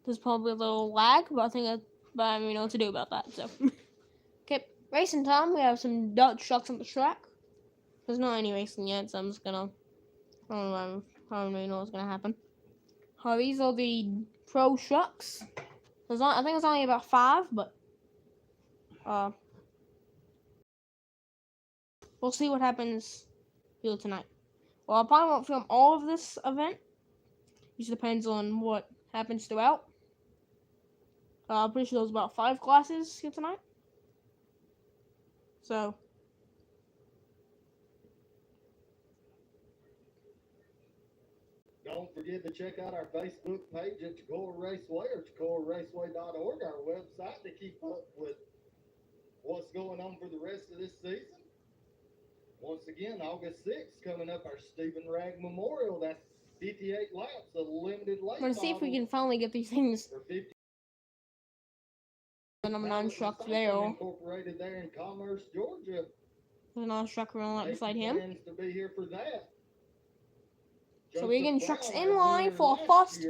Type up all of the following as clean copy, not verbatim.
there's probably a little lag, but I think I don't know what to do about that. So, okay, racing time. We have some Dutch trucks on the track. There's not any racing yet, so I'm just gonna. I don't really know what's gonna happen. These are the pro trucks. I think there's only about 5, but we'll see what happens here tonight. Well, I probably won't film all of this event. It just depends on what happens throughout. I'm pretty sure there's about 5 classes here tonight. So, don't forget to check out our Facebook page at Toccoa Raceway or ToccoaRaceway.org, our website, to keep up with what's going on for the rest of this season. Once again, August 6th, coming up, our Stephen Ragg Memorial. That's 58 laps, a limited late. we're gonna see if we can finally get these things. The number 9 truck there. Incorporated there in Commerce, Georgia. There's another truck running right beside him. Plans to be here for that. So we're getting trucks in line for our first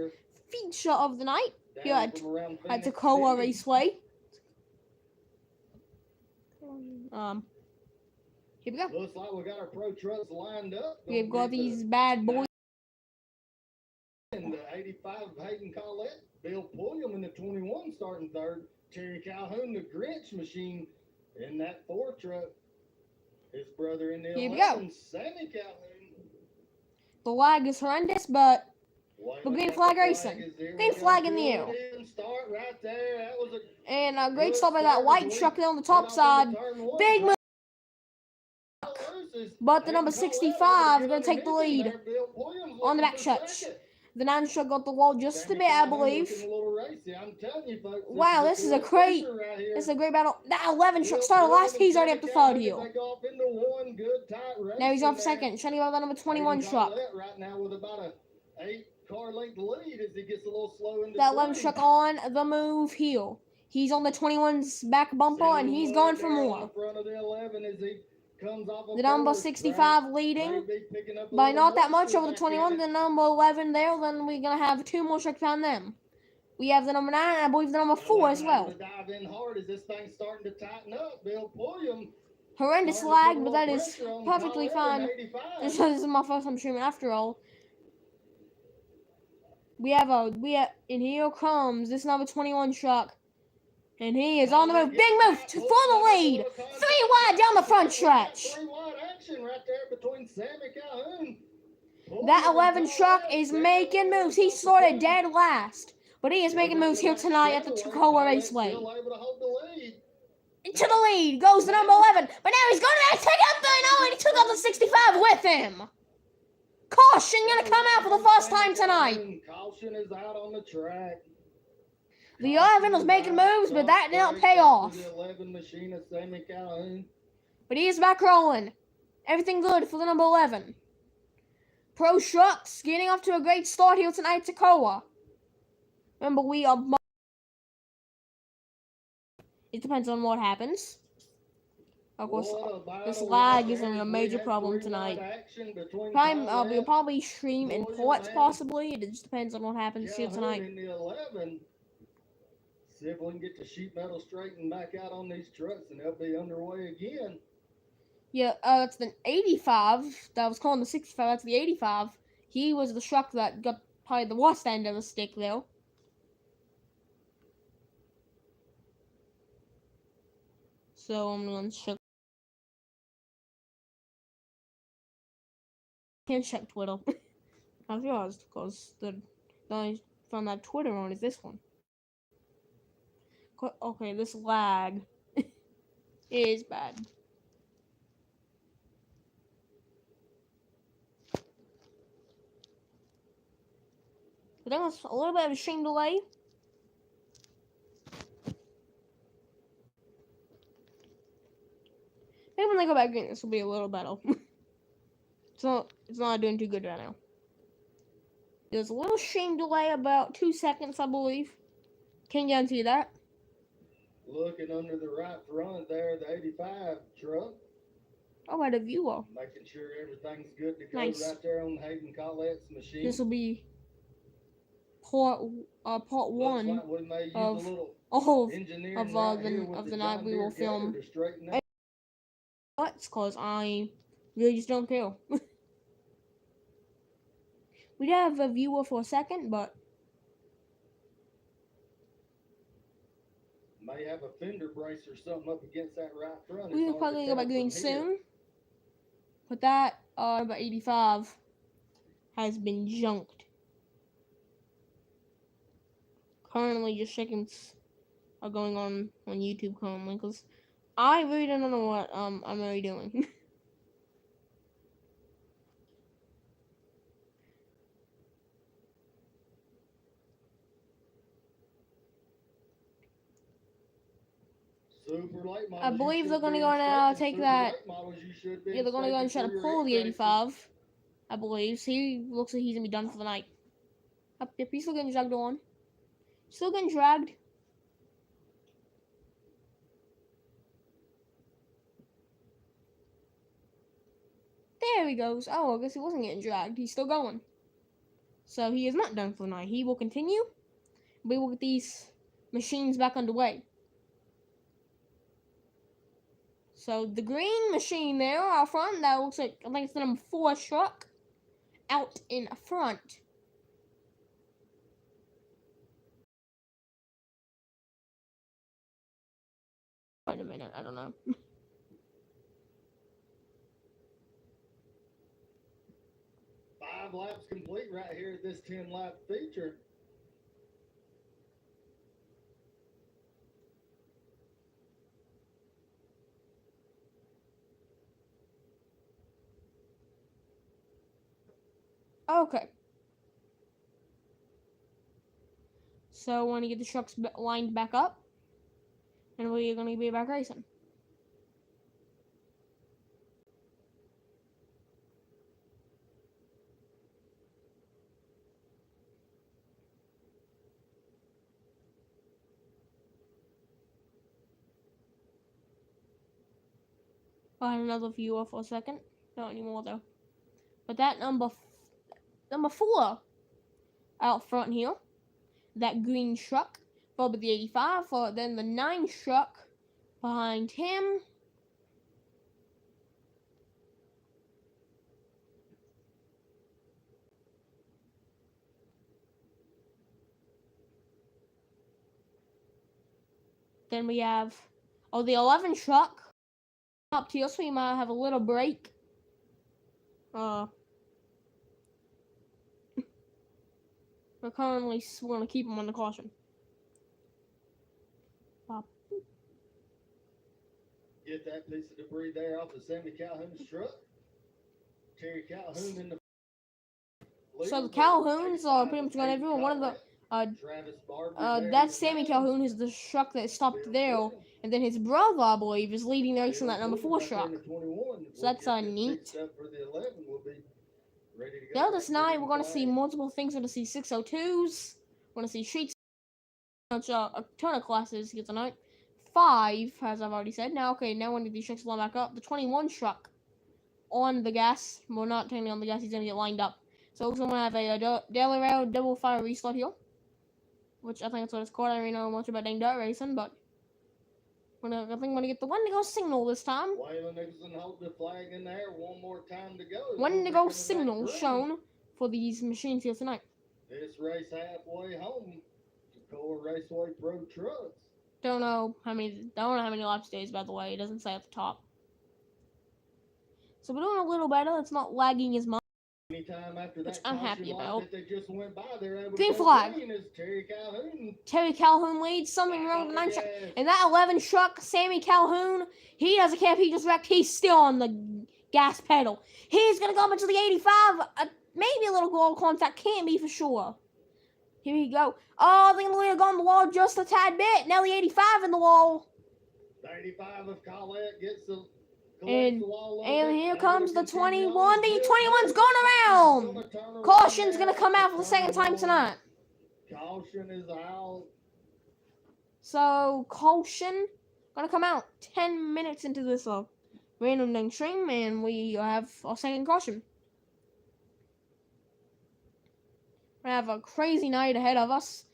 feature of the night here at Toccoa Raceway. Here we go. Looks like we got our pro trucks lined up. We've got these bad boys. In the 85 Hayden Collette, Bill Pulliam in the 21 starting third, Terry Calhoun, the Grinch machine in that 4 truck. His brother in the Here we 11, go. Sammy Calhoun. The lag is horrendous, but we're green flag racing. Green flag in the air. Start right there. That was and a great stop by that white truck there on the top side. Big move. But the number 65 is going to take the lead on the back stretch. The 9 truck got the wall just a bit, I believe. Wow, this is a great battle. That 11 truck started last. He's already up to 3rd here. Now he's on for 2nd. Trying to get the number 21 truck. That 11 truck on the move here. He's on the 21's back bumper, and he's going for more. The number 65 leading by not that much over the 21. The number 11 there. Then we're going to have 2 more trucks behind them. We have the number 9 and I believe the number 4 as well. Horrendous lag, but that is perfectly fine. This is my first time streaming after all. And here comes this number 21 truck. And he is on the move. Big move for the lead. 3 wide down the front stretch. That 11 truck is making moves. He started dead last. But he is making moves here tonight at the Toccoa Raceway. Into the lead goes the number 11. But now he's going to take up the and he took out the 65 with him. Caution going to come out for the first time tonight. Caution is out on the track. The 11 was making moves, but that did not pay off. But he is back rolling. Everything good for the number 11. Pro trucks getting off to a great start here tonight at Toccoa. Remember, we are... It depends on what happens. Of course, this lag is a major problem tonight. We'll probably stream in ports, possibly. It just depends on what happens here tonight. See if we can get the sheet metal straightened back out on these trucks, and they'll be underway again. Yeah, that's the 85. That was calling the 65. That's the 85. He was the truck that got probably the worst end of the stick, though. So I'm going to check. Can't check Twitter. I realized because the I found that Twitter on is this one. Okay, this lag is bad. I think it's a little bit of a stream delay. Maybe when they go back in, this will be a little better. It's not doing too good right now. There's a little stream delay, about 2 seconds, I believe. Can't guarantee that. Looking under the right front there, the 85 truck. Oh, I had a viewer. Making sure everything's good to go nice. Right there on Hayden Collette's machine. This will be part Looks one like we may use a of little all engineering of right here with the the night John we Deere will Gator film to straighten out. cuts, cause I really just don't care. We did have a viewer for a second, but May have a fender brace or something up against that right front. we It's are hard probably to gonna go tell back green from here. soon. But that number 85 has been junked. Currently, just checkings are going on YouTube currently, cause I really don't know what I'm really doing. Super late models, I believe you they're should gonna be go now inspected. take Super that. late models, you should be Yeah, they're gonna go and inspected try to for your pull the air traces. 85. I believe. So he looks like he's gonna be done for the night. Yep, he's still getting dragged on. Still getting dragged. There he goes. Oh, I guess he wasn't getting dragged. He's still going. So he is not done for the night. He will continue. We will get these machines back underway. So the green machine there out front, that looks like, I think it's the number 4 truck out in front. Wait a minute, I don't know. 5 laps complete right here at this 10-lap feature. Okay. So I want to get the trucks lined back up, and we're going to be back racing. I had another viewer for a second. Not anymore though. But that number 4 out front here, that green truck, followed by the 85, followed then the 9 truck behind him. Then we have the 11 truck up here, so we might have a little break. We're currently going to keep him on the caution. Get that piece of debris there off of Sammy Calhoun's truck. Terry Calhoun in the So the Calhouns are pretty much going everywhere. One of the that's Sammy Calhoun, is the truck that stopped there, and then his brother, I believe, is leading the race in that number 4 truck. So that's neat. Now this night we're going to see multiple things. We're going to see 602s. We're going to see streets. A ton of classes here tonight. 5, as I've already said. Now, okay, now when these trucks line back up, the 21 truck on the gas. Well, not technically on the gas. He's going to get lined up. So we're going to have a daily rail double fire restart here, which I think that's what it's called. I don't really know much about dang dirt racing, but I think I'm going to get the Wendigo signal this time. Waylon Nicholson hold the flag in there. One more time to go. Wendigo signal shown for these machines here tonight. This race halfway home. Toccoa Raceway Pro Trucks. Don't know how many laps days, by the way. It doesn't say at the top. So we're doing a little better. It's not lagging as much. Anytime after Which that I'm happy about. That they just went by, they're able Green to flag. green is Terry Calhoun. Terry Calhoun leads. Something wrong with the 9 truck. And that 11 truck, Sammy Calhoun, he doesn't care if he just wrecked. He's still on the gas pedal. He's going to go up into the 85. Maybe a little goal contact. Can't be for sure. Here we go. Oh, they're going to go on the wall just a tad bit. Now the 85 in the wall. The 85 of Colette gets the... And here comes the 21. The 21's going around. Caution's going to come out for the second time tonight. Caution is out. So, caution going to come out 10 minutes into this random dang stream, and we have our second caution. We have a crazy night ahead of us.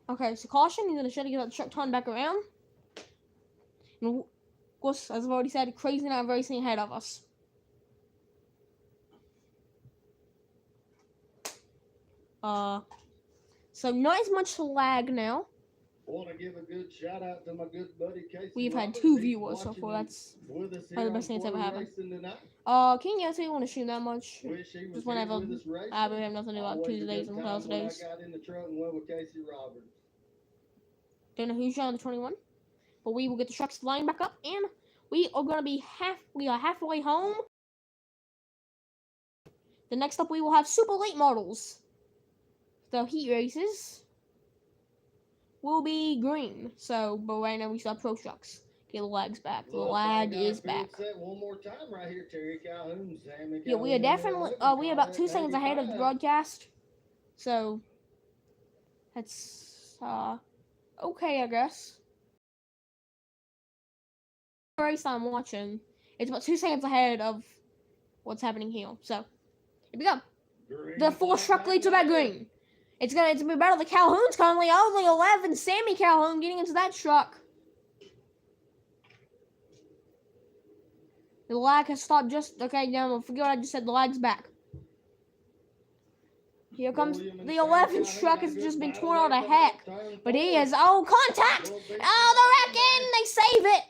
Okay, so caution. He's gonna try to get that truck turned back around. And of course, as I've already said, crazy night of racing ahead of us. So not as much lag now. I want to give a good shout out to my good buddy Casey. We've had Roberts. 2 He's viewers so watching far. That's with us probably the here best thing that's on ever Toccoa happened. Racing tonight. Can't you say you want to stream that much? Wish he was Just here whenever. with us racing. I really have nothing to do about Always a Tuesdays good and time when I Thursdays. got in the truck and went with Casey Roberts. Don't know who's on the 21, but we will get the trucks lined back up, and we are gonna be halfway home. The next up, we will have super late models. The heat races will be green. So, but right now we still have pro trucks. Okay, the lag's back. The lag is back. One more time right here, Terry Calhoun, Sammy Yeah, we are definitely we are about 2 seconds ahead of the broadcast. So that's okay, I guess. The race I'm watching, it's about 2 seconds ahead of what's happening here. So here we go. The 4 truck leads are back green. It's gonna be better. The Calhoun's currently only 11. Sammy Calhoun getting into that truck. The lag has stopped just okay. Now forget what I just said. The lag's back. Here comes the 11 truck. Has just been torn out of heck, but he is contact. Oh, they're wrecking. They save it.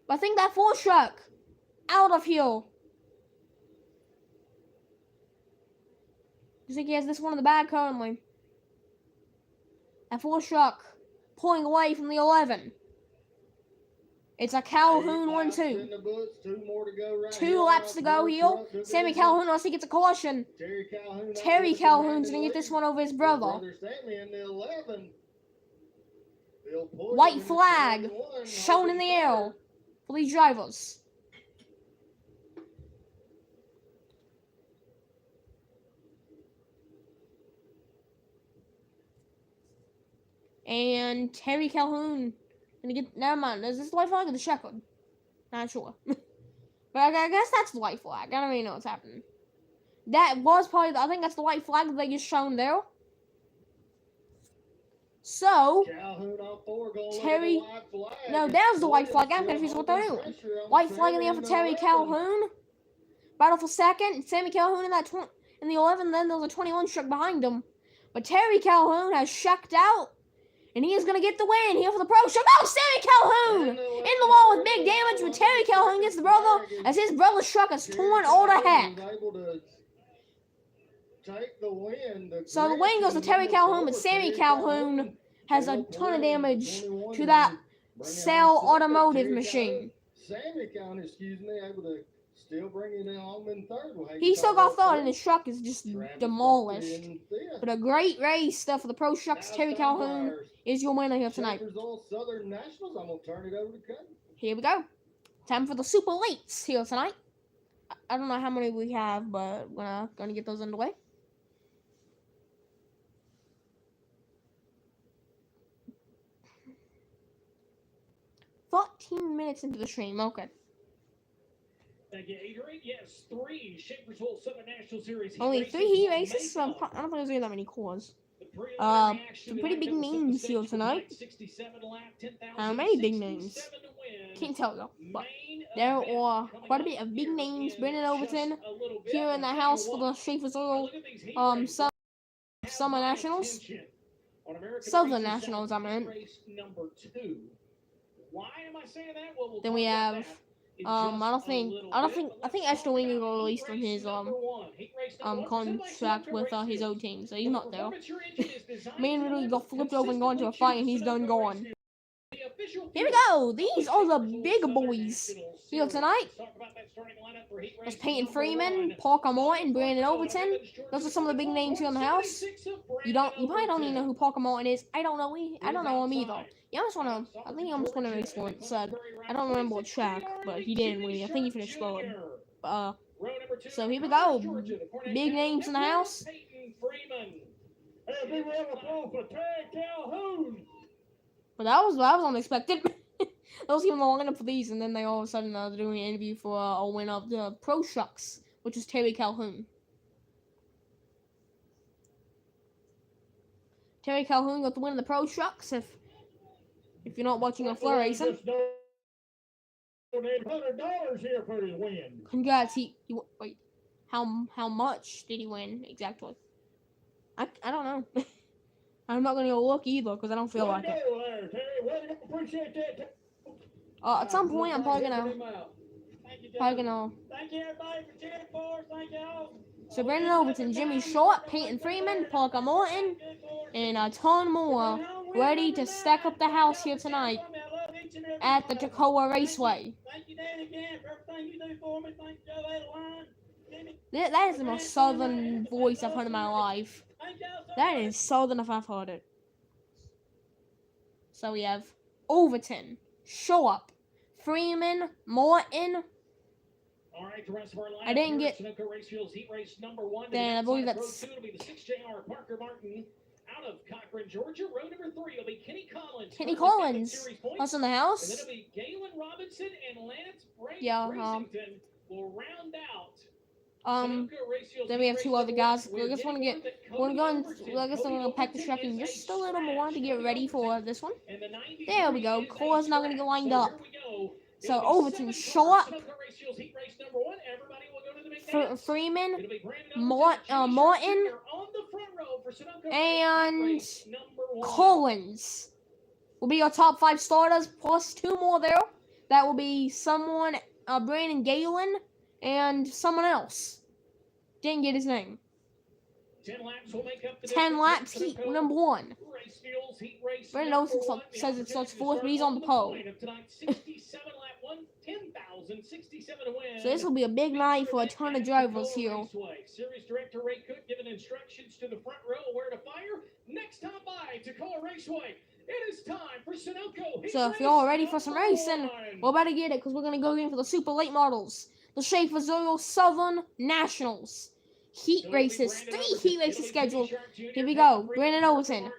But I think that 4 truck out of here. I think he has this one in the bag currently. That 4 truck pulling away from the 11. It's a Calhoun 1-2. 2 laps to go here. Sammy Calhoun also gets a caution. Terry Calhoun's gonna get this one over his brother. White flag shown in the air for these drivers. And Terry Calhoun gonna get. Never mind. Is this the white flag or the checkered? Not sure. But I guess that's the white flag. I don't really know what's happening. That was probably. I think that's the white flag that they just shown there. So Terry. No, there's the white flag. I'm confused what they're doing. White flag in the air for Terry Calhoun. Battle for second. Sammy Calhoun in that in the 11. Then there's a 21 truck behind him. But Terry Calhoun has checked out. And he is going to get the win here for the pro show. No, Sammy Calhoun in the wall with big damage. But Terry Calhoun gets the brother as his brother's truck is torn all to heck. So the win goes to Terry Calhoun, but Sammy Calhoun has a ton of damage to that Cell automotive machine. Sammy Calhoun, able to still bringing it home in third. He still got third, and his truck is just demolished. But a great race stuff for the pro trucks. Terry Calhoun is your winner here tonight. Southern Nationals. I'm gonna turn it over to Cody. Here we go. Time for the super lates here tonight. I don't know how many we have, but we're gonna get those underway. Minutes into the stream. Okay. Thank you, Adrian. Yes, 3 Shapersville Southern National Series. Only 3 heat races, so I don't think there's really that many cores. Some pretty big names here tonight. How many big names? Can't tell you, but there are quite a bit of big names. Brandon Overton here in the house for the Shapersville Summer Nationals. Southern Nationals, I meant. Why am I saying that? Well, then we have I think Ashton Winger got released from his contract with his old team, so he's not there. Man literally got flipped over and gone to a fight, and he's done gone. Here we go. These are the big boys here tonight. There's Peyton Freeman, Parker Martin, Brandon Overton. Those are some of the big names here in the house. You probably don't even know who Parker Martin is. I don't know him either. Yeah, I think he almost won a race once. I don't remember what track, but he didn't win. I think he finished third. So here we go. Big names in the house. Big round of applause for Terry Calhoun. Well, that was unexpected. That was even the lineup for these, and then they all of a sudden they're doing an interview for a win of the Pro Trucks, which is Terry Calhoun. Terry Calhoun got the win of the Pro Trucks. If you're not watching on Floor Racing, $100 here for his win. congrats. He wait. How much did he win exactly? I don't know. I'm not gonna go look either because I don't feel like it. There, Terry. Well, appreciate that. At some point, I'm probably gonna. Thank you, Probably gonna. Thank you, everybody, for cheering for us. Thank y'all. So Brandon Overton, Jimmy Short, Peyton Freeman, Parker Morton, and a ton more ready to stack up the house here tonight at the Toccoa Raceway. Thank you, Dan, again, for everything you do for me. Thank you, Joe Adeline. That is the most southern voice I've heard in my life. That is southern if I've heard it. So we have Overton, Short, Freeman, Morton. All right, the rest of our lineup I didn't here, get. Sunoco Race Fuels Heat Race number 1. Then I believe Row that's. 2 will be the 6JR Parker Martin out of Cochran, Georgia. Row number 3 will be Kenny Collins. Kenny currently Collins. second series points. Us in the And then house. it'll be Galen Robinson and Lance Yeah, Bracington will round out. Then we have two other guys. I guess want to pack the truck in just a little more to get ready for this one. There we go. Core's not going to get lined up. So Overton, Short, Freeman, Morton, and Collins will be your top 5 starters, plus 2 more there. That will be someone, Brandon Galen, and someone else. Didn't get his name. 10 laps, heat number 1. Brandon Olsen says it starts 4th, but he's on the pole. So this will be a big night for a ton of drivers here. Series Director Ray Cook giving instructions to the front row where to fire. Next time by Toccoa Raceway. It is time for Sunoco. So if you're all ready for some racing, we're about to get it because we're going to go in for the super late models. The Schaefer's Royal Southern Nationals. Heat races. 3 heat races scheduled. Here we go. Brandon Overton.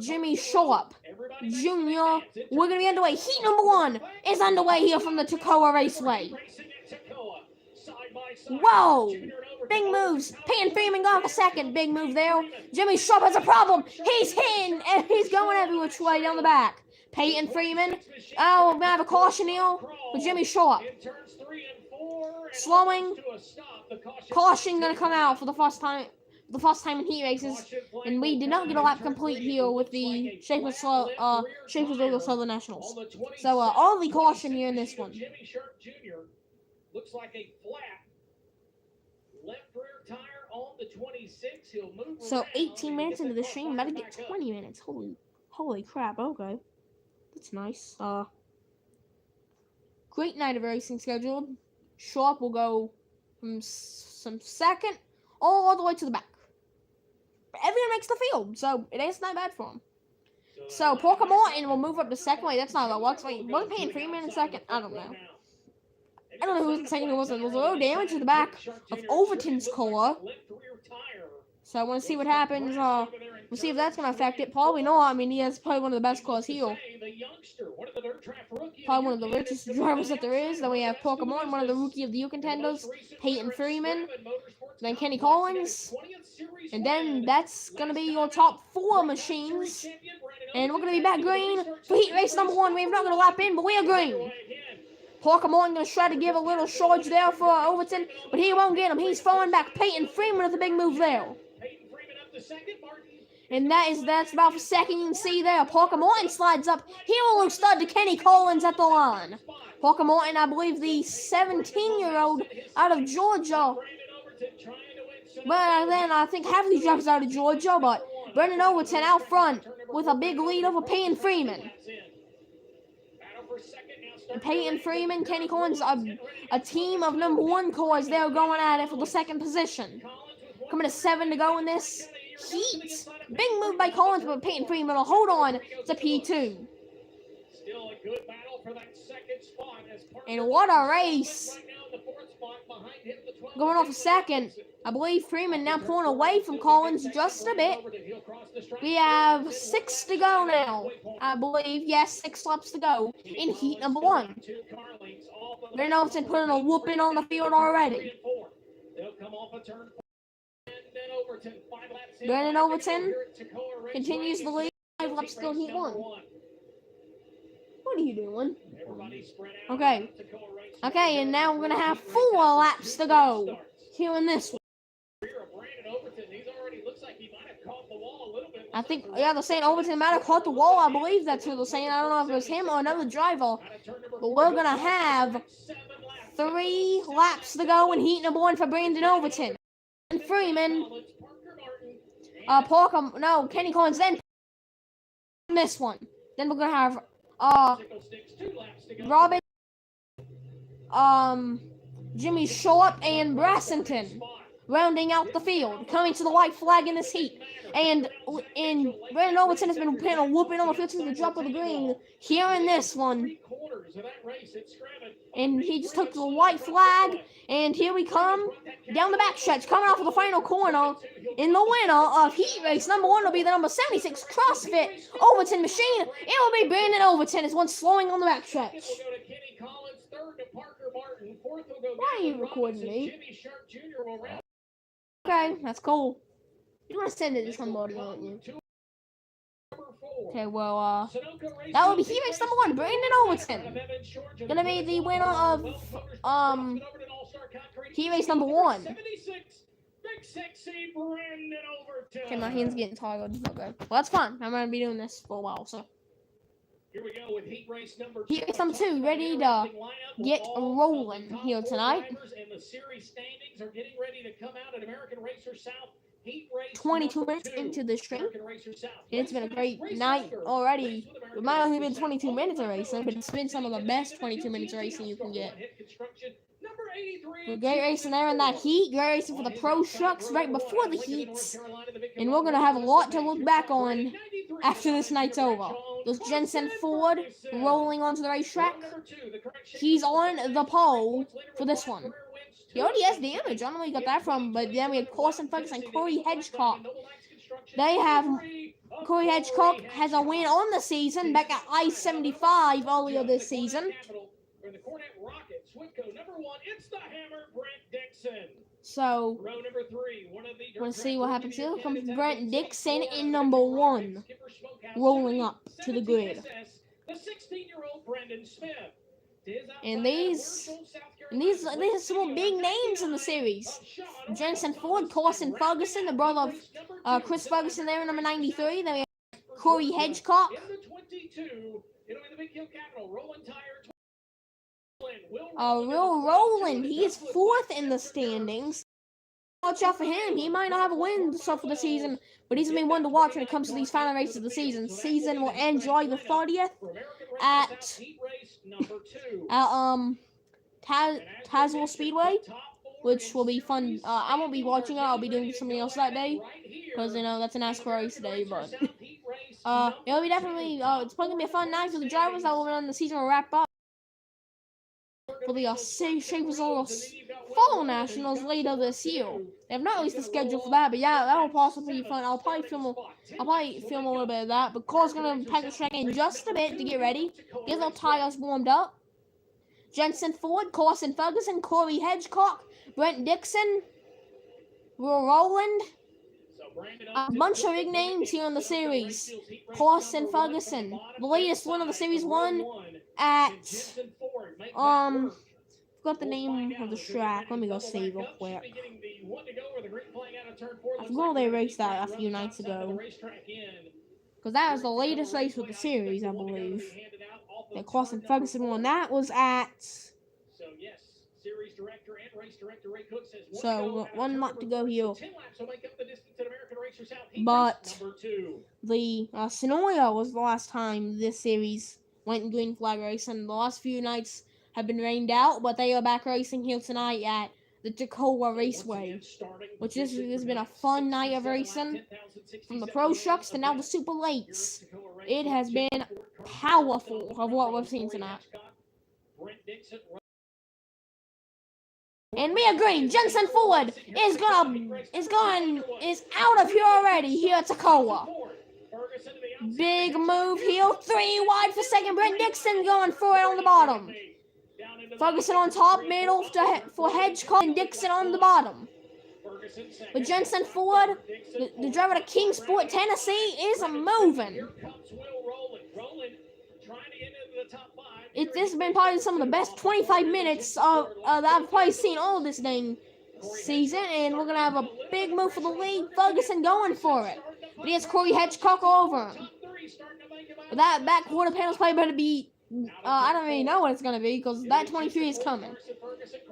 Jimmy Short. Jr. We're going to be underway. Heat number 1 is underway here from the Toccoa Raceway. Whoa! Big moves. Peyton Freeman got for second. Big move there. Jimmy Short has a problem. He's hitting and he's going every which way down the back. Peyton Freeman. Oh, we're going to have a caution here for Jimmy Short. Slowing. Caution going to come out for the first time in heat races. And we did not get a lap complete here with the Schaefer's Royal Southern Nationals. So, only caution here in this one. Jimmy Sharp Jr. looks like a flat left rear tire on the 26. He'll move. So 18 minutes into the stream, about to get 20 minutes. Holy crap! Okay, that's nice. Great night of racing scheduled. Sharp will go from some second all the way to the back. But everyone makes the field, so it ain't not bad for him. So Parker Morton will move up to second. Wait, that's not how that works. Wait, wasn't Peyton Freeman in second? I don't know. I don't know who was in second. Who wasn't. There was a little damage to the back of Overton's car. So I want to see what happens. We'll see if that's going to affect it. Probably not. I mean, he has probably one of the best cars here. Probably one of the richest drivers that there is. Then we have Parker Morton, one of the Rookie of the Year contenders. Peyton Freeman. Then Kenny Collins. And then that's going to be your top 4 machines. And we're going to be back green for heat race number 1. We have not got a lap in, but we are green. Parker Morton going to try to give a little charge there for Overton, but he won't get him. He's falling back. Peyton Freeman with a big move there. And that's about for second. You can see there. Parker Morton slides up. He will lose stud to Kenny Collins at the line. Parker Morton, I believe the 17-year-old out of Georgia. But then I think half of these drivers out of Georgia, but Brendan Overton out front with a big lead over Peyton Freeman. And Peyton Freeman, Kenny Collins, a team of number 1 cars. They're going at it for the second position. Coming to 7 to go in this heat. Big move by Collins, but Peyton Freeman will hold on to P2. And what a race. Going off a second. I believe Freeman now pulling away from Collins just a bit. We have 6 to go now. I believe, yes, 6 laps to go in heat number 1. Brandon Overton putting a whooping on the field already. Brandon Overton continues the lead. 5 laps to go in heat 1. What are you doing? Okay. Okay, and now we're going to have 4 laps to go here in this one. I think, yeah, they're saying Overton might have caught the wall. I believe that's what they're saying. I don't know if it was him or another driver. But we're going to have 3 laps to go in heat number 1 for Brandon Overton. And Freeman. Kenny Collins then this one. Then we're going to have Robin, Jimmy Short, and Brassington rounding out the field, coming to the white flag in this heat. And Brandon Overton has been putting a whooping on the field since the drop of the green here in this one. And he just took the white flag, and here we come down the backstretch, coming off of the final corner. And the winner of heat race number 1 will be the number 76 CrossFit Overton machine. It will be Brandon Overton as one slowing on the backstretch. Why are you recording me? Okay, that's cool. You want to send it to somebody, don't you? Okay, well, that will be heat race number 1, Brandon Overton. Gonna be the winner of, heat race number 1. Okay, my hand's getting tired. Okay. Well, that's fine. I'm gonna be doing this for a while, so. Here we go with heat race number 2, ready to get rolling here tonight. And the series standings are getting ready to come out at American Racer South. 22 minutes into the stream. It's been a great night already. It might only have been 22 minutes of racing, but it's been some of the best 22 minutes of racing you can get. We're great racing there in that heat. Great racing for the pro trucks right before the heats. And we're going to have a lot to look back on after this night's over. There's Jensen Ford rolling onto the racetrack. He's on the pole for this one. He already has damage. I don't know where he got that from, but then we had Carson Ferguson and Corey Hedgecock. Corey Hedgecock has a win on the season back at I-75 earlier this season. So, we'll see what happens here. Comes Brent Dixon in number 1, rolling up to the grid. And these are some big names in the series. Jensen Ford, Carson Ferguson, the brother of Chris Ferguson there in number 93. Then we have Corey Hedgecock. Will Rowland, he is 4th in the standings. Watch out for him. He might not have a win so for the season, but he's going to be one to watch when it comes to these final races of the season. Season will end July the 30th at Tazewell Speedway, which will be fun. I won't be watching it. I'll be doing something else that day because that's a NASCAR race today. But it'll be definitely it's probably gonna be a fun night for the drivers. That will run the season will wrap up for the Shapers of Fall Nationals later this year. They have not released the schedule for that, but yeah, that will possibly be fun. I'll probably film a little bit of that. But Cole's gonna pack the track in just a bit to get ready. Get the tires warmed up. Jensen Ford, Carson Ferguson, Corey Hedgecock, Brent Dixon, Will Rowland. A bunch of big names here in the series. Carson Ferguson, the latest one of the series, won at forgot the name of the track. Let me go save real quick. I forgot they raced that a few nights ago. Because that was the latest race with the series, I believe. And Carson Ferguson won. That was at. So 1 month to go here. But the Sonoya was the last time this series went green flag racing. The last few nights have been rained out, but they are back racing here tonight at the Toccoa Raceway, which has been a fun night of racing. From the pro trucks to now the super lates. It has been powerful of what we've seen tonight. And we agree, Jensen Ford is out of here already here at Toccoa. Big move here, 3 wide for second. Brent Dixon going for it on the bottom. Ferguson on top, middle for Hedgecock and Dixon on the bottom. But Jensen Ford, the driver of Kingsport, Tennessee, is moving. This has been probably some of the best 25 minutes that I've probably seen all this dang season, and we're going to have a big move for the lead. Ferguson going for it. But he has Corey Hedgecock over him. But that back quarter panel's probably better be, I don't really know what it's going to be, because that 23 is coming.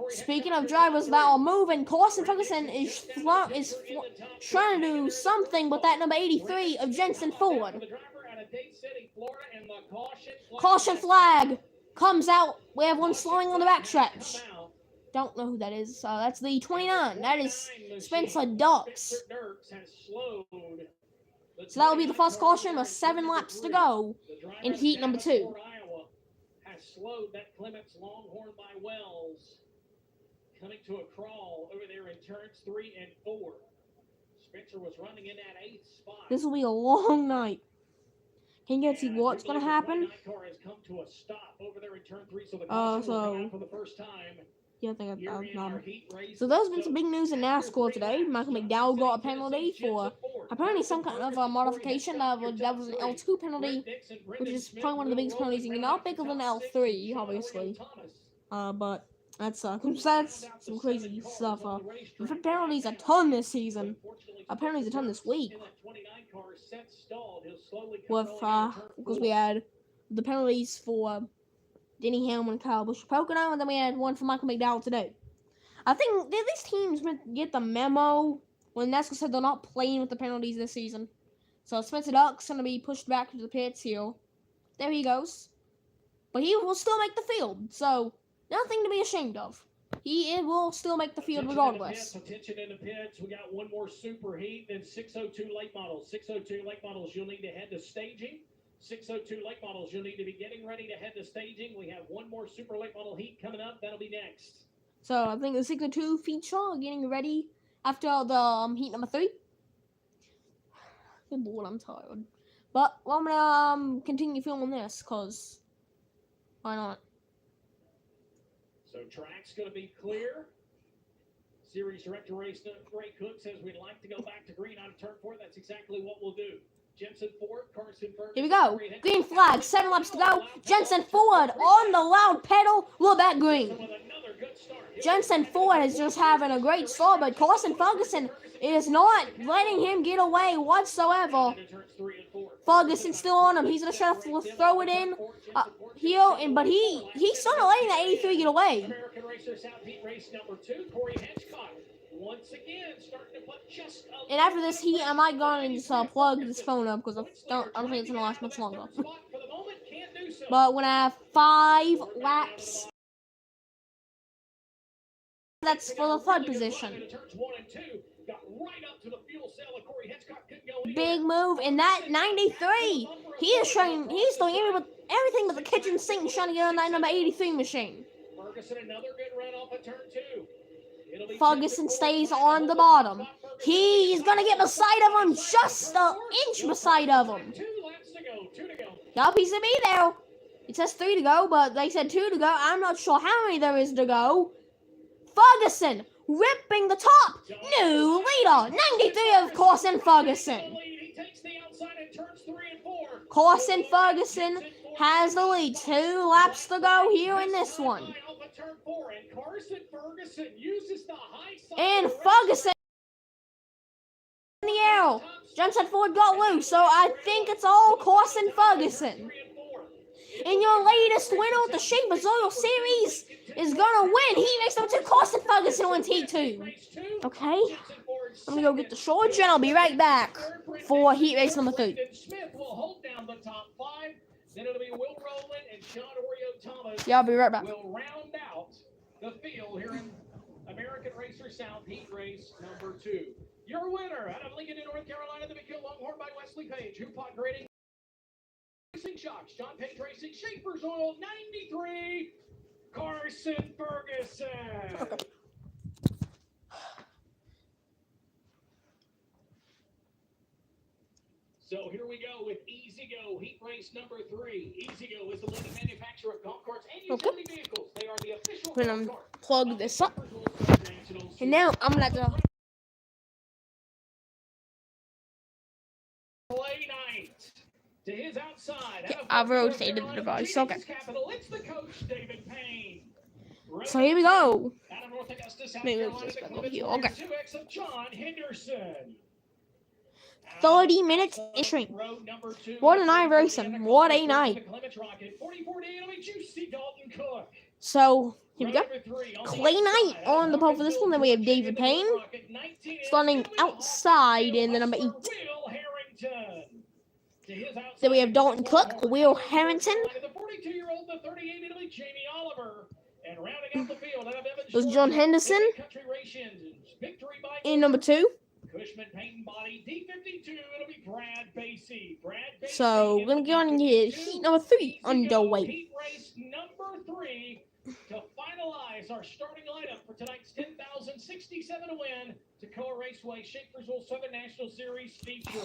Speaking of drivers that are moving, Carson Ferguson is trying to do something with that number 83 of Jensen Ford. Caution flag comes out. We have one slowing on the backstretch. Don't know who that is. That's the 29. That is Spencer Dux. So that will be the first caution with 7 laps to go in heat number 2. Has slowed that Clements Longhorn by Wells. Coming to a crawl over there in turns 3 and 4. Spencer was running in that 8th spot. This will be a long night. Can you see what's going to happen? Car has come to a stop over there in turn 3, so the caution will come out for the first time. Yeah, I think so there's been some big news in NASCAR today. Michael McDowell got a penalty for apparently some kind of a modification that was an L2 penalty, which is probably one of the biggest penalties. Not bigger than L3, obviously. But that's some crazy stuff. Penalties a ton this season. Penalties a ton this week. With because we had the penalties for Denny Hamlin and Kyle Busch Pocono, and then we had one for Michael McDowell today. I think these teams get the memo when NASCAR said they're not playing with the penalties this season. So Spencer Duck's going to be pushed back to the pits here. There he goes. But he will still make the field, so nothing to be ashamed of. He will still make the field regardless. Attention in the pits. We got one more super heat, then 602 late models. 602 late models, you'll need to head to staging. 602 late models, you'll need to be getting ready to head to staging. We have one more super late model heat coming up. That'll be next. So I think the 602 feature getting ready after the heat number 3. Good lord, I'm tired. But I'm gonna continue filming this, cause why not? So track's gonna be clear. Series director Ray Cook says we'd like to go back to green on turn 4. That's exactly what we'll do. Jensen Ford, Carson Ferguson. Here we go. Green flag, 7 laps to go. Jensen Ford on the loud pedal. We're back green. Jensen Ford is just having a great start, but Carson Ferguson is not letting him get away whatsoever. Ferguson's still on him. He's going to try to throw it in here, but he's still not letting that 83 get away. American Racer South Heat race number 2, Corey Hedgecock. Once again, starting to put just and after this heat, I might go and just plug this phone up because I don't think it's going to last much longer. But when I have 5 laps, that's for the 3rd position. Big move, and that 93, he is trying, he's doing everything but the kitchen sink trying to get on that number 83 machine. Ferguson, another good run off of turn 2. Ferguson stays on the bottom. He's going to get beside of him, just an inch beside of him. 2 laps to go, 2 to go. Yup, he's going to be there. It says 3 to go, but they said 2 to go. I'm not sure how many there is to go. Ferguson ripping the top. New leader, 93 of Carson Ferguson. Carson Ferguson has the lead. 2 laps to go here in this one. And Ferguson in the air. Jensen Ford got loose, so I think it's all Carson Ferguson. And your latest winner with the Shapers Oil Series is gonna win. He makes number 2. Carson Ferguson wins Heat 2. Okay, I'm gonna go get the shorts and I'll be right back for Heat Race number 3. Smith will hold down the top 5. Then it'll be Will Rowland and Sean Oreo Thomas. Yeah, I'll be right back. Will round out the field here in American Racer South Heat Race number 2. Your winner out of Lincoln, North Carolina, the McKill Longhorn by Wesley Page. Hupot Grading Racing Shocks, John Page Racing, Schaefer's Oil 93, Carson Ferguson. Okay. here we go with Easy Go, heat race number 3. Easy Go is the leading manufacturer of golf carts and utility vehicles. They are the official We're golf gonna cart plug this up. And now I'm gonna have to. Play night. To his outside. Okay, I've rotated the device. Okay. Capital, it's the coach, David Payne. So here we go. Out of North Augusta, South Maybe Carolina, it's the just Clements here. Warriors, Okay. 2X of John Henderson. 30 minutes entering. What a night racing. What a night. So, here we go. Clay Knight on the pole for this one. Then we have David Payne starting outside in the number 8. Then we have Dalton Cook, Will Harrington. There's John Henderson in number 2. So we're gonna go on and get heat number 3 underway. Heat race number 3 to finalize our starting lineup for tonight's 10,067 to win Toccoa Raceway Shakersville Southern National Series feature.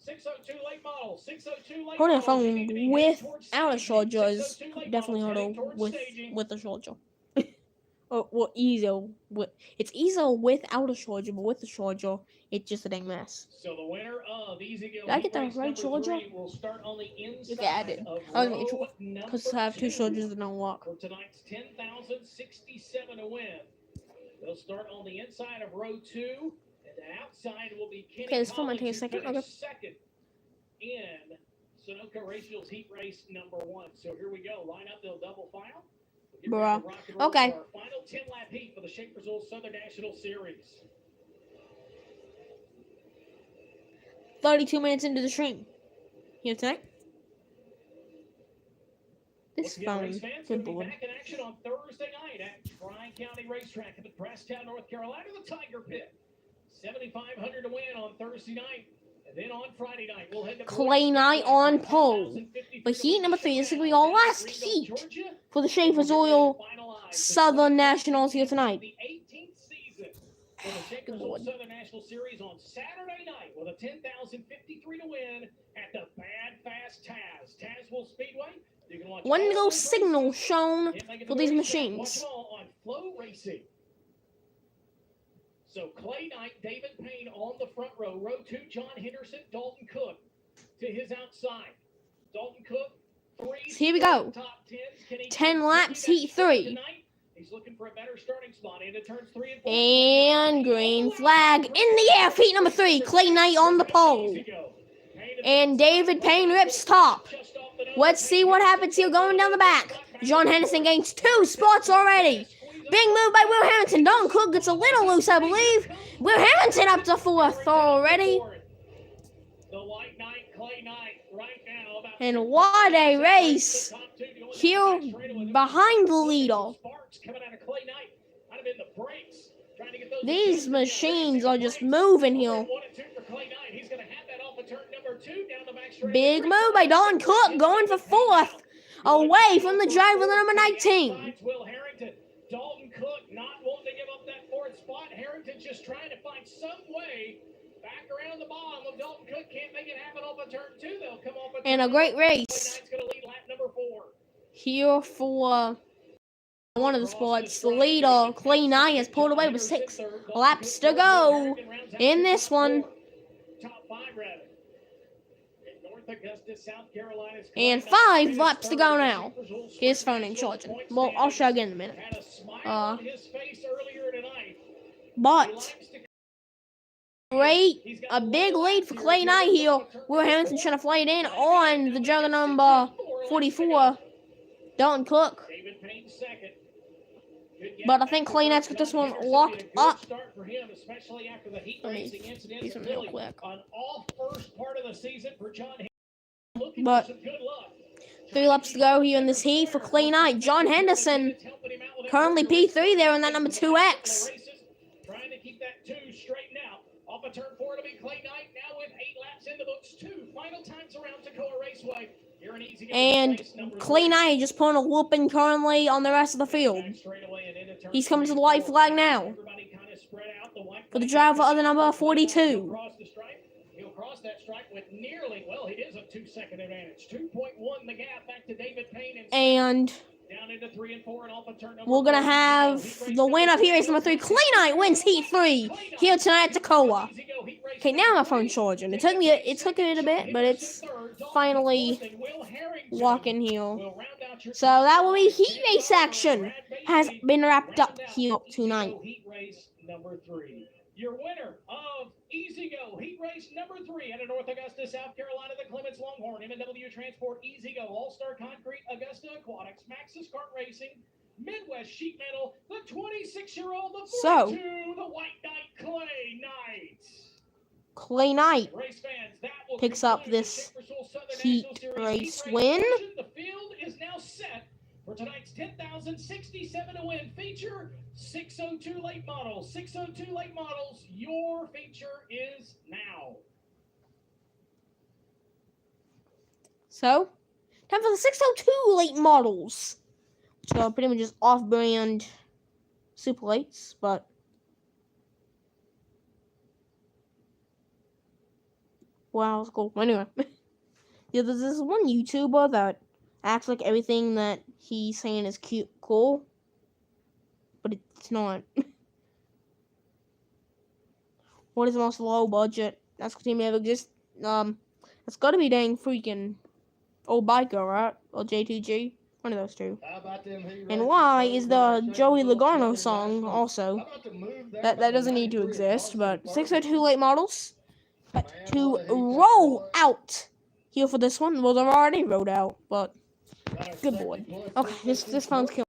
602 late model, 602 late Holding a model. phone without a charger is definitely harder with a charger. Or easier with it's easier without a charger, but with the charger, it's just a dang mess. So the winner of Easy Go Did I get the right charger? will start on the inside Okay, I did. Because I have 2 chargers that don't work. For tonight's 10,067 to win. They'll start on the inside of row 2, and the outside will be Kenny Okay, this phone might take a Collins, who second. finished Okay. second in Sunoco Raceway's heat race number 1. So here we go. Line up, they'll double file. Bruh. Okay. Our final 10-lap heat for the Shakersville Southern National Series. 32 minutes into the stream. Here tonight. This phone, good boy. Back in action on Thursday night at Tri-County Racetrack in Preston, North Carolina, the Tiger Pit. 7,500 to win on Thursday night. And then on Friday night, we'll head to Clay Knight on pole. But heat number 3 is going to be our last heat for the Schaefer's Oil Southern Nationals here tonight. The 18th season for the Shakersville Southern National Series on Saturday night with a 10,053 to win at the Bad Fast Tazewell Speedway. You can watch one go signal shown for these machines. On Flow Racing. So Clay Knight, David Payne on the front row. Row 2, John Henderson, Dalton Cook to his outside. Dalton Cook, 3. So here we go. 10 laps, heat 3. He's looking for a better starting spot into turns 3 and 4. And green flag in the air. Heat number 3, Clay Knight on the pole. And David Payne rips top. Let's see what happens here going down the back. John Henderson gains 2 spots already. Big move by Will Harrington. Dalton Cook gets a little loose, I believe. Will Harrington up to 4th already. And what a race. Here behind the leader. These machines are just moving here. Big move by Dalton Cook going for 4th. Away from the driver, number 19. Dalton Cook not wanting to give up that 4th spot. Harrington just trying to find some way back around the bottom of Dalton Cook. Can't make it happen off of turn 2. They'll come off of and a great race. Going to lead lap number 4. Here for one of the spots. The leader, Clay Knight, has pulled away with 6 laps to go in this one. Top 5 rather. Augusta, South Carolina's and 5 laps to go now. His phone ain't charging. Well, I'll show you again in a minute. But a big lead for Clay Knight here. Will Harrington trying to fly it in on the jugger number 44, Dalton Cook. But I think Clay Knight's got this one locked up. Let me do something real quick. But 3 laps to go here in this heat for Clay Knight. John Henderson currently P3 there in that number 2X. Trying to keep that 2 straightened out. Off of turn 4 to be Clay Knight now with 8 laps in the books. 2 final times around Toccoa Raceway. And Clay Knight just pulling a whooping currently on the rest of the field. He's coming to the white flag now for the driver of the number 42. across that strike with nearly, well, he is a 2-second advantage. 2.1 the gap back to David Payne. And Down into 3 and 4 and off of turn number we're gonna 4. have the winner of Heat Race number 3. Clay Knight wins Heat 3 here tonight at Toccoa. Okay, now my phone's charging. It took it a bit, but it's finally walking here. So that will be Heat Race action has been wrapped up here tonight. Heat Race number 3. Your winner of Easy Go Heat Race number 3 out of North Augusta, South Carolina, the Clements Longhorn, M&W Transport, Easy Go, All-Star Concrete, Augusta Aquatics, Maxxis Kart Racing, Midwest Sheet Metal, the 26-year-old, the 42, the White Knight, Clay Knight. Clay Knight Race fans, that will picks up this Heat Race win. The field is now set for tonight's 10,067 to win feature. 602 late models. 602 late models. Your feature is now. So, time for the 602 late models. So pretty much just off-brand super lates, but wow, it's cool. Anyway, yeah, there's this one YouTuber that acts like everything that he's saying is cool, but it's not. What is the most low budget NASCAR team ever exist? It's gotta be dang freaking old biker, right? Or J2G, one of those two. And why is the Joey Logano song also? That doesn't need to exist, but 602 late models. But to roll out here for this one. Well, they're already rolled out, but good boy. Okay, this phone's killing.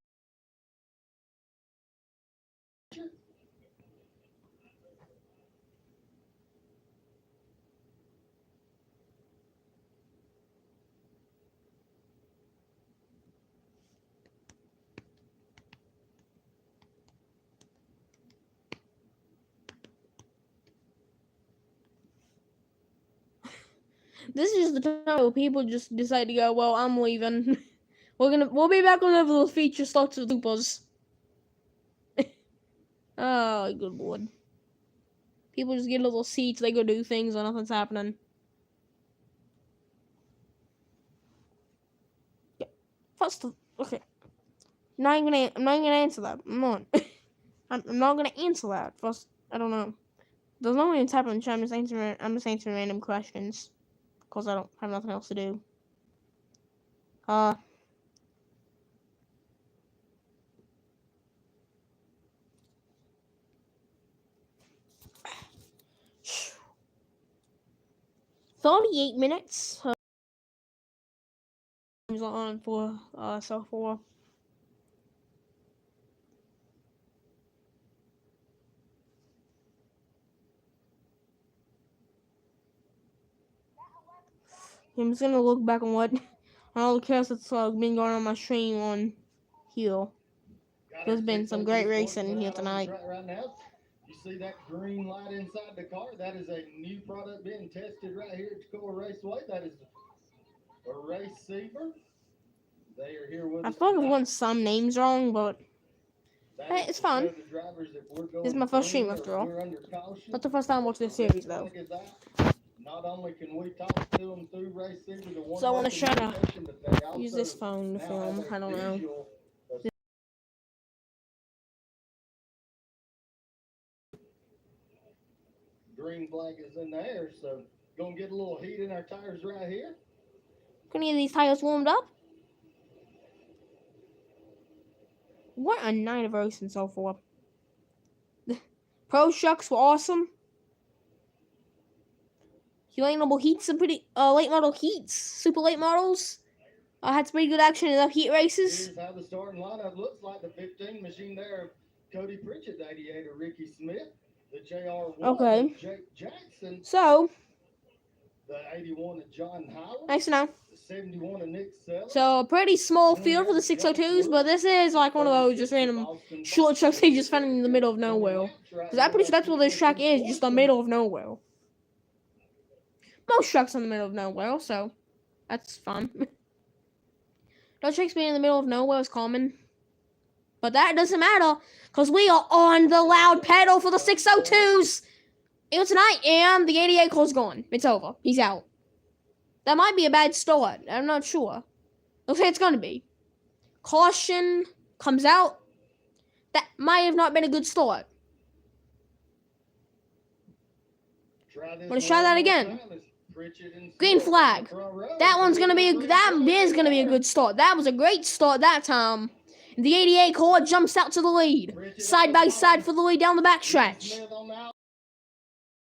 This is the time where people just decide to go, well, I'm leaving. We'll be back whenever the feature starts with loopers. Oh, good lord. People just get little seats, they go do things, and nothing's happening. Yeah. First, okay. I'm not gonna answer that. I'm not. I'm not gonna answer that. First, I don't know. There's no way it's happening. I'm just answering random questions. Because I don't have nothing else to do. $38 minutes. On for so far. I'm just gonna look back on what all the chaos that's been going on my stream on here. There's been some great racing here tonight. Right now. You see that green light inside the car? That is a new product being tested right here at Toccoa Raceway. That is a receiver. They are here with us. I thought I won some names wrong, but hey, it's fun. This is my first stream after all. Not the first time I watched this series though. Not only can we talk to them through receiver, so I want to try to use this phone to film. I don't know. Green flag is in the air, so gonna get a little heat in our tires right here. Gonna get these tires warmed up. What a night of racing so far. The Pro Trucks were awesome. Late model heats, some pretty late model heats, super late models. Had some pretty good action in the heat races. Here's how the starting lineup looks like. The 15 machine there of Cody Pritchett, the 88 of Ricky Smith, the JR1 of Jake Jackson. So the 81 of John Howard. Nice to know. The 71 of Nick Sellers. So a pretty small field for the 602s, but this is like one of those just random short trucks they just found in the middle of nowhere. Because I'm pretty sure that's what this track is, just the middle of nowhere. Most trucks in the middle of nowhere, so that's fun. Those trucks being in the middle of nowhere is common. But that doesn't matter, because we are on the loud pedal for the 602s. Here tonight, and the 88 call's gone. It's over. He's out. That might be a bad start. I'm not sure. Looks like it's gonna be. Caution comes out. That might have not been a good start. Let's try that again. Green flag. That is gonna be a good start. That was a great start that time. The 88 car jumps out to the lead. Side by side for the lead down the backstretch.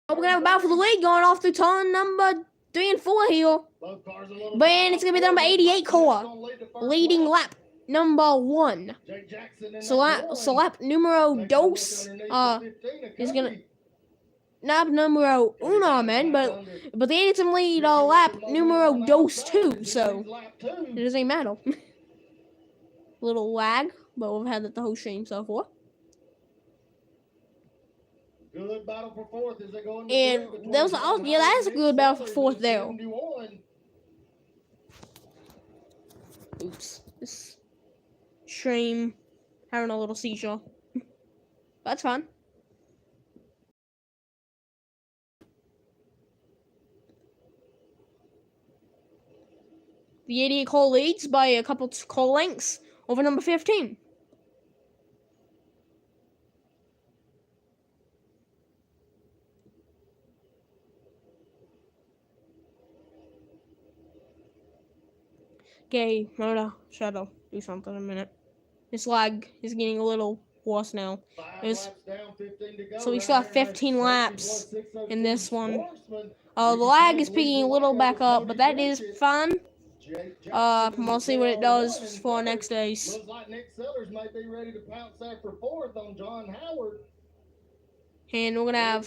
We're gonna have a battle for the lead going off through turn number 3 and 4 here. But it's gonna be the number 88 car leading lap number 1. So lap numero dos is gonna not numero uno, man, but the 88's gonna lead lap numero dos too. So it doesn't matter. Little lag, but we've had that the whole stream so far. Good battle for fourth as they go into And that was yeah, that is a good battle for fourth there. Oops, this stream having a little seizure. That's fine. The 88 call leads by a couple call lengths over number 15. Okay, Motor, Shadow, do something in a minute. This lag is getting a little worse now. So we still have 15 laps in this one. The lag is picking a little back up, but that is fine. We'll see what it does for next days. Looks like Nick Sellers might be ready to pounce after fourth on John Howard. And we're gonna have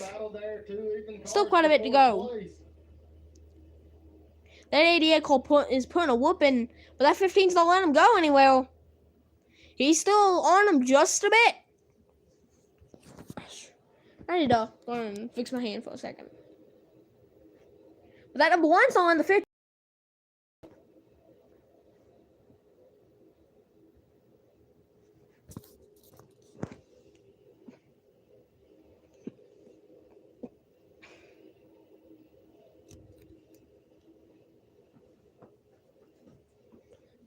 still quite a bit to go. That 88 call is putting a whooping, but that 15's not letting him go anywhere. He's still on him just a bit. I need to go and fix my hand for a second. But that number 1's not on the 15.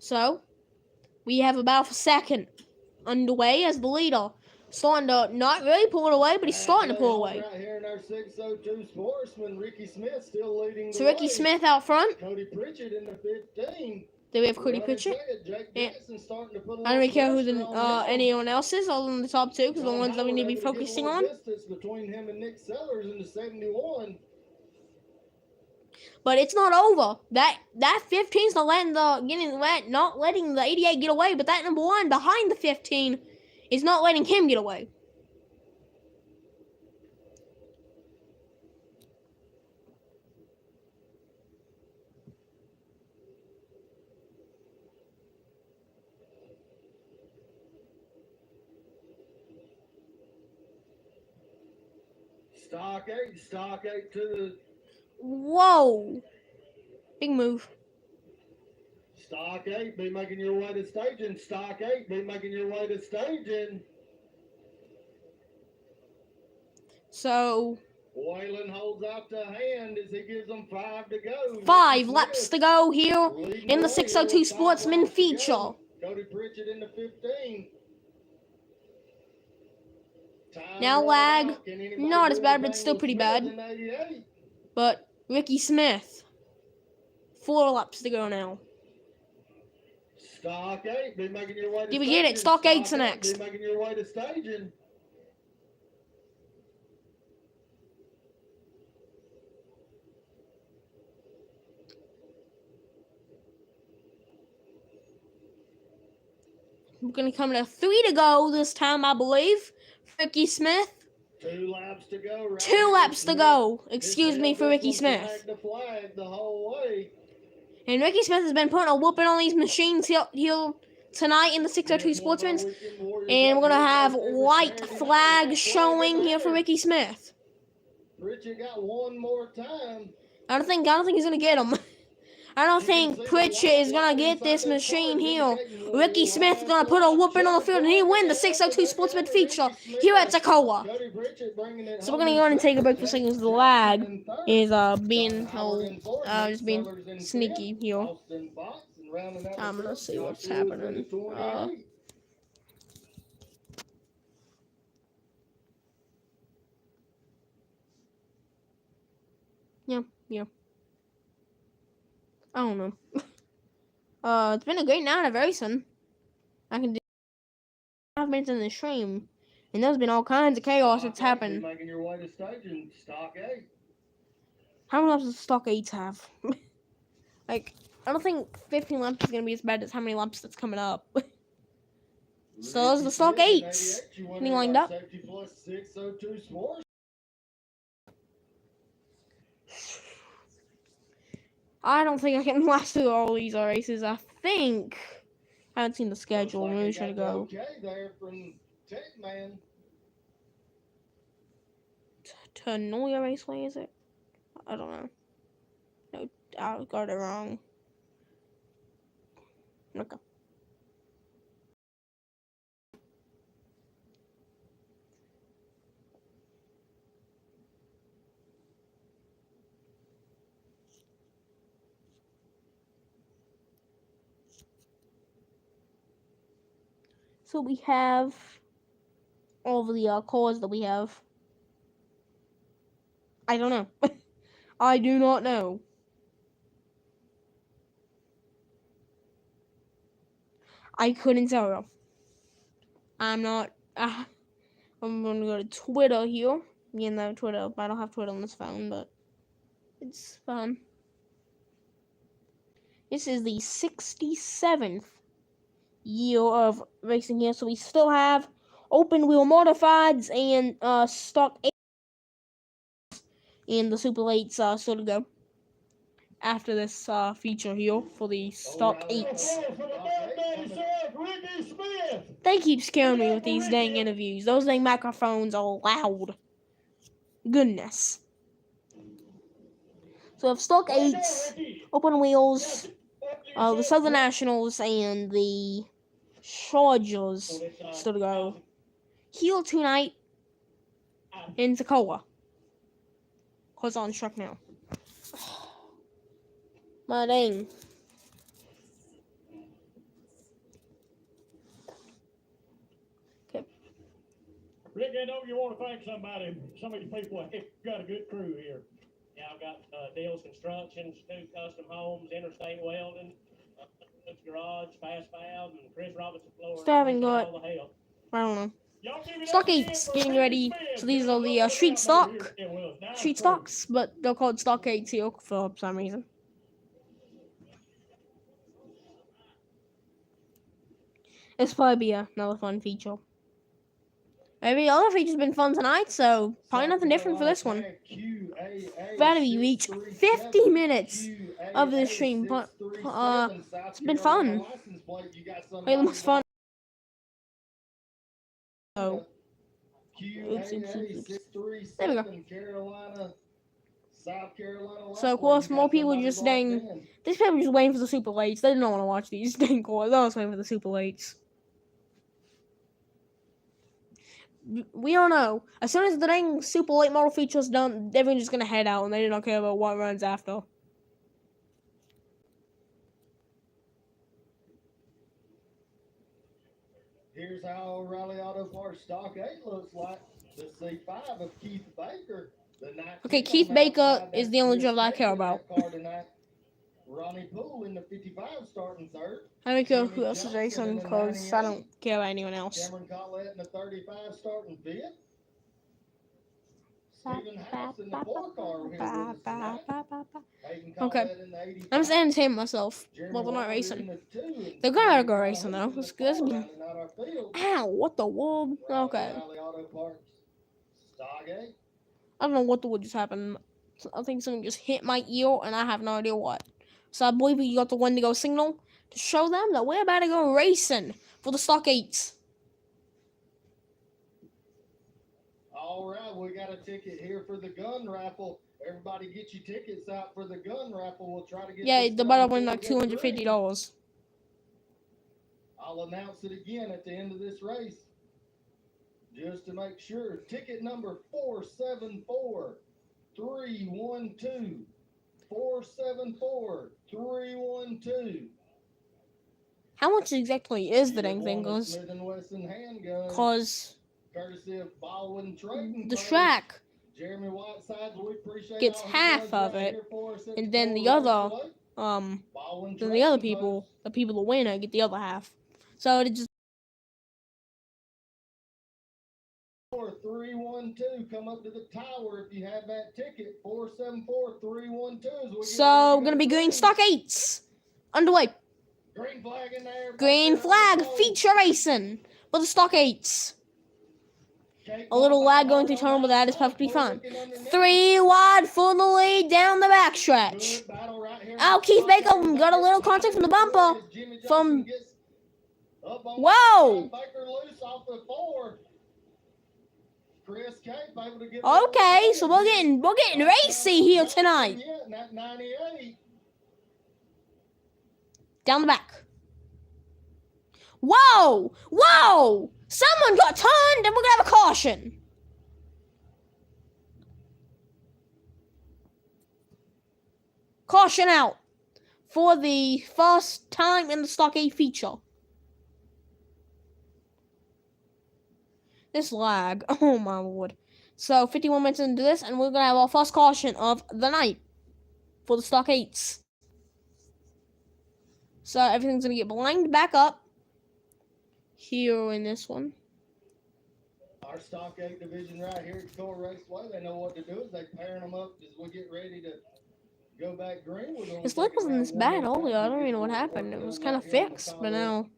So, we have a battle for second underway as the leader. Starting to not really pull it away, but he's starting to pull away. Right here in our 602 Sportsman, Ricky Smith still leading So Ricky Smith out front. Cody Pritchett in the 15. Then we have Cody Pritchett. And I don't really care who anyone else is other than the top 2, because the ones that we need to be focusing on. Between him and Nick Sellers in the 71. But it's not over. That 15's not letting the 88 get away, but that number 1 behind the 15 is not letting him get away. Stock 8 to the... Whoa. Big move. Stock 8, be making your way to staging. Stock 8, be making your way to staging. So... Whalen holds out the hand as he gives them 5 to go. 5 laps to go here in the 602 Sportsman feature. Cody Pritchett in the 15. Now lag, not as bad, but still pretty bad. But Ricky Smith, 4 laps to go now. Stock 8, be making your way to Did we get it? Stock 8's next. Be making your way to staging. We're going to come to 3 to go this time, I believe. Ricky Smith. 2 laps to go. Right? 2 laps to go. Excuse me for Ricky Smith. Flag the whole way. And Ricky Smith has been putting a whooping on these machines here tonight in the 602 Sportsman. And we're going to have white flag showing here for Ricky Smith. Richard got one more time. I don't think he's going to get him. I don't think Pritchett is gonna get this machine here. Ricky Smith gonna put a whooping on the field, and he win the 602 Sportsman feature here at Toccoa. So we're gonna go on and take a break for seconds. The lag is just being sneaky here. I'm gonna see what's happening. Yeah. I don't know. It's been a great night of racing. I can do 5 minutes in the stream, and there's been all kinds of chaos that's happened. Making your way to station, stock 8. How many laps does stock 8s have? Like, I don't think 15 laps is gonna be as bad as how many laps that's coming up. So those are the stock 8s getting lined up. Safety plus 602 Sports. I don't think I can last through all these races. I haven't seen the schedule. I'm really trying to go. Okay, there from Tech-Man. Toccoa Raceway, is it? I don't know. No, I got it wrong. Okay. So we have all of the cores that we have. I don't know. I do not know. I couldn't tell you. I'm not. I'm gonna go to Twitter here. Me and that Twitter. I don't have Twitter on this phone, but it's fun. This is the 67th year of racing here, so we still have open wheel modifieds and stock 8 and the Super 8s still to go after this feature here for the stock 8s. They keep scaring me with these dang interviews. Those dang microphones are loud. Goodness. So we have stock 8s, open wheels, the Southern Nationals, and the Chargers still to go. Here tonight in Toccoa. Cause on track now. My dang. Okay. Rick, I know you want to thank some of you people. You've got a good crew here. Yeah, I've got Deals Construction, Stu Custom Homes, Interstate Welding, Garage, Fast Valve, and Chris Robinson Flooring. Still haven't got. All the help. I don't know. Stock 8s getting ready. So these are the street stocks, but they're called stock 8s here for some reason. This will probably be another fun feature. Every other feature's been fun tonight, so probably nothing different for this one. Battery reached 50 minutes of this stream, but it's been fun. Way the most fun. Oh. Oops. There we go. So of course more people just dang. These people just waiting for the Super 8s. They don't want to watch these dang cores. They're just waiting for the Super 8s. We all know. As soon as the dang Super 8 model feature's done, everyone's just gonna head out and they don't care about what runs after. Here's how Raleigh Auto Parts Stock 8 looks like. The C5 of Keith Baker. Okay, Keith Baker is the only driver I care about. Ronnie Poole in the 55 starting third. I don't care who else is racing because I don't care about anyone else. Cameron Collette in the 35 starting fifth. Stephen House in the 4-car. Okay, I'm just entertaining myself while they're not racing. They're gonna go racing though. This be... Ow! What the world? Okay. I don't know what the wood just happened. I think something just hit my ear, and I have no idea what. So I believe we got the Wendigo signal to show them that we're about to go racing for the stock 8s. All All right, we got a ticket here for the gun raffle. Everybody get your tickets out for the gun raffle. We'll try to get Yeah, this the done better before win we like go to the race. $250. I'll announce it again at the end of this race. Just to make sure. Ticket number 474-312. 474-312. How much exactly is the dang thing? Smith & Wesson handgun. Cause Courtesy of Baldwin Trading the Post. track Jeremy Whitesides, we appreciate gets all he half does of right it, here for us at and then Toccoa the other, Raceway. then Baldwin the other Trading people, Post. the people that win it, get the other half. So it just 312, come up to the tower if you have that ticket. 474-312. so gonna be green stock 8s underway. Green flag in there. Green flag feature racing for the stock 8s. A little lag going through tunnel, but that is perfectly fine. 3 wide for the lead down the backstretch. Oh, Keith Baker got a little contact from the bumper. From whoa. Okay, so we're getting racy here tonight. Down the back. Whoa! Whoa! Someone got turned, and we're gonna have a caution. Caution out for the first time in the Stock 8 feature. This lag. Oh my lord. So 51 minutes into this, and we're gonna have our first caution of the night for the Stock 8s. So everything's gonna get blinded back up here in this one. Our Stock 8 division right here at Toccoa Raceway, they know what to do is they pairing them up as we get ready to go back green. This lip wasn't this bad earlier. I don't even know what happened. It was kind of fixed, but now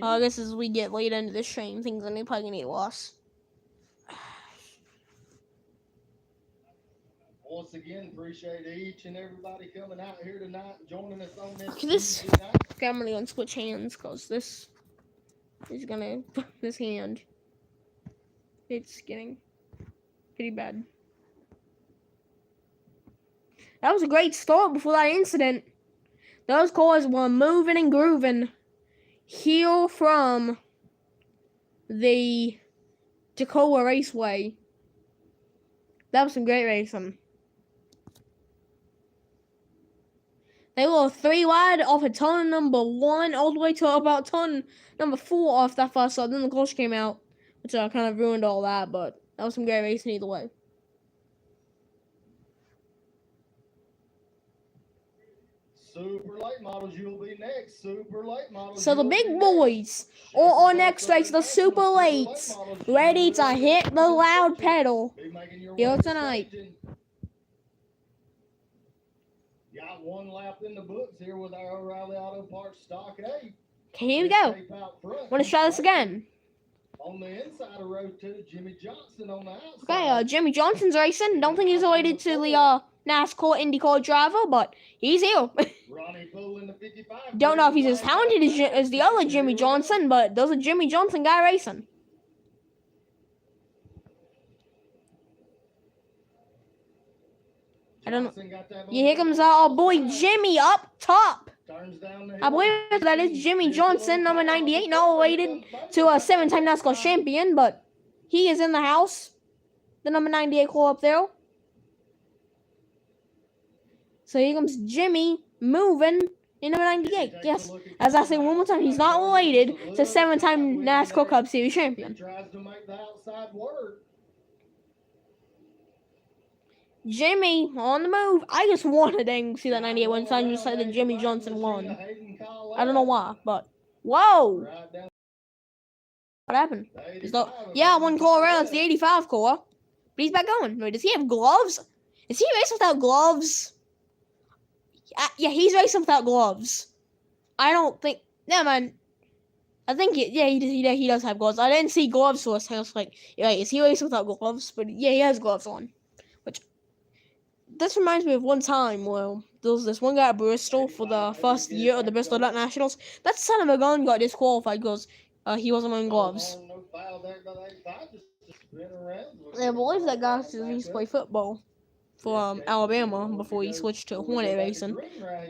I guess as we get later into this stream, things are probably gonna get worse. Once again, appreciate each and everybody coming out here tonight, joining us on this. Okay, I'm gonna switch hands because this is gonna this hand. It's getting pretty bad. That was a great start before that incident. Those cars were moving and grooving here from the Toccoa Raceway. That was some great racing. They were 3 wide off of turn number 1 all the way to about turn number 4 off that first stop. Then the caution came out, which kind of ruined all that, but that was some great racing either way. Super late models, you'll be next. Super late models. So the big boys are on next race, the super lates, ready to hit the loud pedal here tonight. Got 1 lap in the books here with our O'Reilly Auto Parts Stock 8. Okay, here we go. Let's try this again. On the inside of row 2, Jimmy Johnson on the outside. Okay, Jimmy Johnson's racing. Don't think he's related to the NASCAR IndyCar driver, but he's here. Don't know if he's as talented as the other Jimmy Johnson, but there's a Jimmy Johnson guy racing. I don't know. Yeah, here comes our boy Jimmy up top. I believe that is Jimmy Johnson, number 98, not related to a 7-time NASCAR champion, but he is in the house. The number 98 car up there. So here comes Jimmy moving in number 98. Yes, as I say one more time, he's not related to 7-time NASCAR Cup Series champion. Jimmy on the move. I just want to dang see that 98 win sign. Just say that Jimmy Johnson won. I don't know why, but whoa! What happened? Yeah, 1 car around. It's the 85 car. But he's back going. Wait, does he have gloves? Is he racing without gloves? Yeah, he's racing without gloves. I don't think. Never mind. I think he does have gloves. I didn't see gloves, so I was like, yeah, is he racing without gloves? But yeah, he has gloves on. Which this reminds me of one time where there was this one guy at Bristol for the first year of the Bristol Dirt Nationals. That son of a gun got disqualified because he wasn't wearing gloves. Spin around. I believe that guy used to play football for Alabama before he switched to Hornet racing.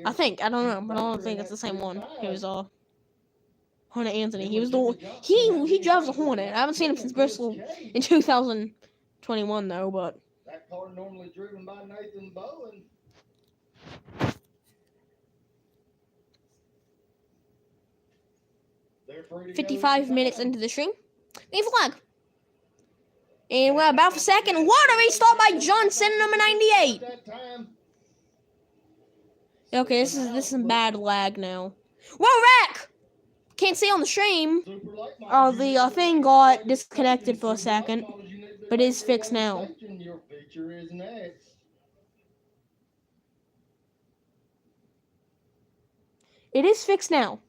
I think. I don't know. But I don't think it's the same one. He was Hornet Anthony. He was the he drives a Hornet. I haven't seen him since Bristol in 2021 though. But that car normally driven by Nathan Bowen. They're free to 55 go minutes anytime. into the stream, green flag. And we're about for second. What a restart by Johnson, number 98. That time. Okay, this is some bad lag now. Whoa, wreck! Can't see on the stream. Super late Oh, models, the thing got disconnected for a second, but it's fixed now. Your feature is next. It is fixed now.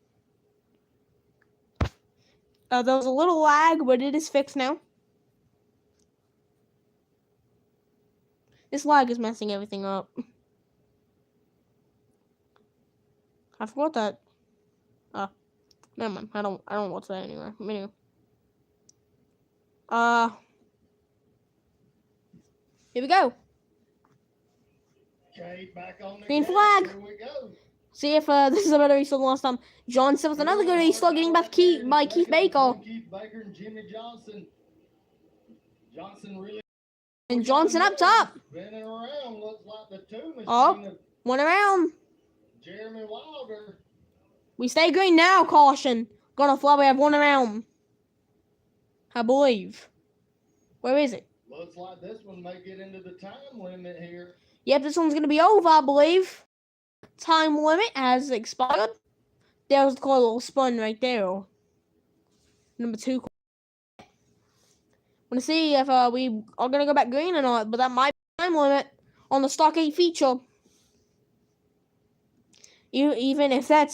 There was a little lag, but it is fixed now. This lag is messing everything up. I forgot that. Never mind. I don't watch that anyway. Anyway. Here we go. Okay, back on the Green gas. flag. Here we go. See if this is a better restart than last time. Johnson with another good restart, getting by Keith Baker. Keith Baker and Jimmy Johnson. Johnson really. And Johnson up top. Spinning around, looks like the two machine of One around. Jeremy Wilder. We stay green now, caution. Gonna fly, we have one around. I believe. Where is it? Looks like this one may get into the time limit here. Yep, this one's gonna be over, I believe. Time limit has expired. There was the little spun right there. Number 2. Want to see if we are gonna go back green or not, but that might be time limit on the Stock 8 feature. Even if that